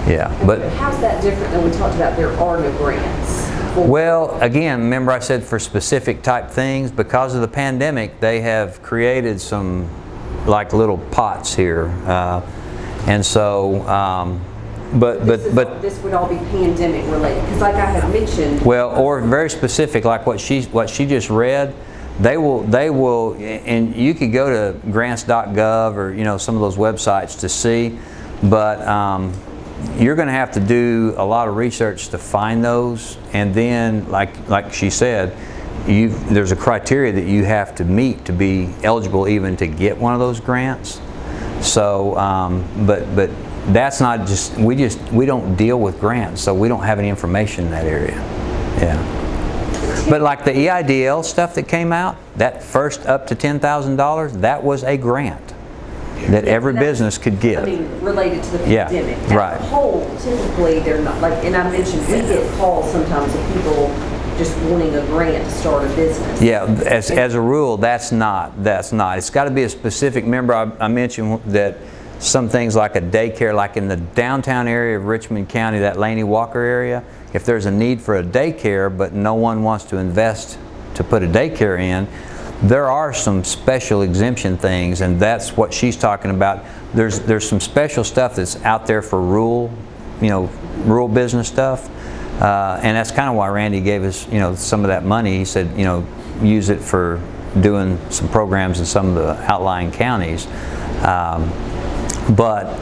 yeah. But how's that different than we talked about? There are no grants. well, again, remember I said for specific type things, because of the pandemic, they have created some like little pots here, and so. But this would all be pandemic related, because like I had mentioned. Well, or very specific, like what she just read, they will, and you could go to grants.gov or some of those websites to see, but you're going to have to do a lot of research to find those, and then like she said, there's a criteria that you have to meet to be eligible even to get one of those grants. So, but. That's not just, we don't deal with grants, so we don't have any information in that area. Yeah. But like the EIDL stuff that came out, that first up to $10,000, that was a grant that every business could give. I mean, related to the pandemic. Yeah, right. As a whole, typically they're not, like, and I mentioned, we get calls sometimes of people just wanting a grant to start a business. Yeah, as a rule, that's not. It's got to be a specific, remember I mentioned that some things like a daycare, like in the downtown area of Richmond County, that Laney Walker area, if there's a need for a daycare but no one wants to invest to put a daycare in, there are some special exemption things, and that's what she's talking about. There's some special stuff that's out there for rural business stuff, and that's kind of why Randy gave us some of that money. He said use it for doing some programs in some of the outlying counties. But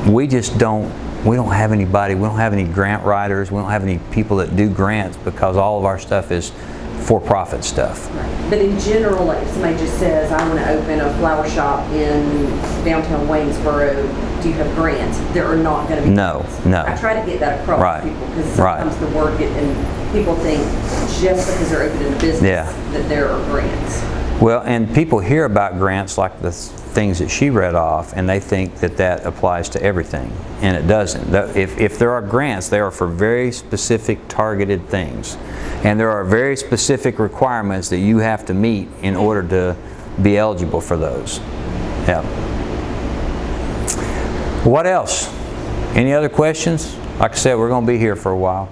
we just don't have anybody, we don't have any grant writers, we don't have any people that do grants, because all of our stuff is for-profit stuff. Right. But in general, like if somebody just says, I want to open a flower shop in downtown Waynesboro, do you have grants? There are not going to be grants. No. I try to get that across to people, because sometimes the word and people think just because they're opening a business that there are grants. Well, and people hear about grants like the things that she read off, and they think that applies to everything, and it doesn't. If there are grants, they are for very specific targeted things, and there are very specific requirements that you have to meet in order to be eligible for those. Yeah. What else? Any other questions? Like I said, we're going to be here for a while.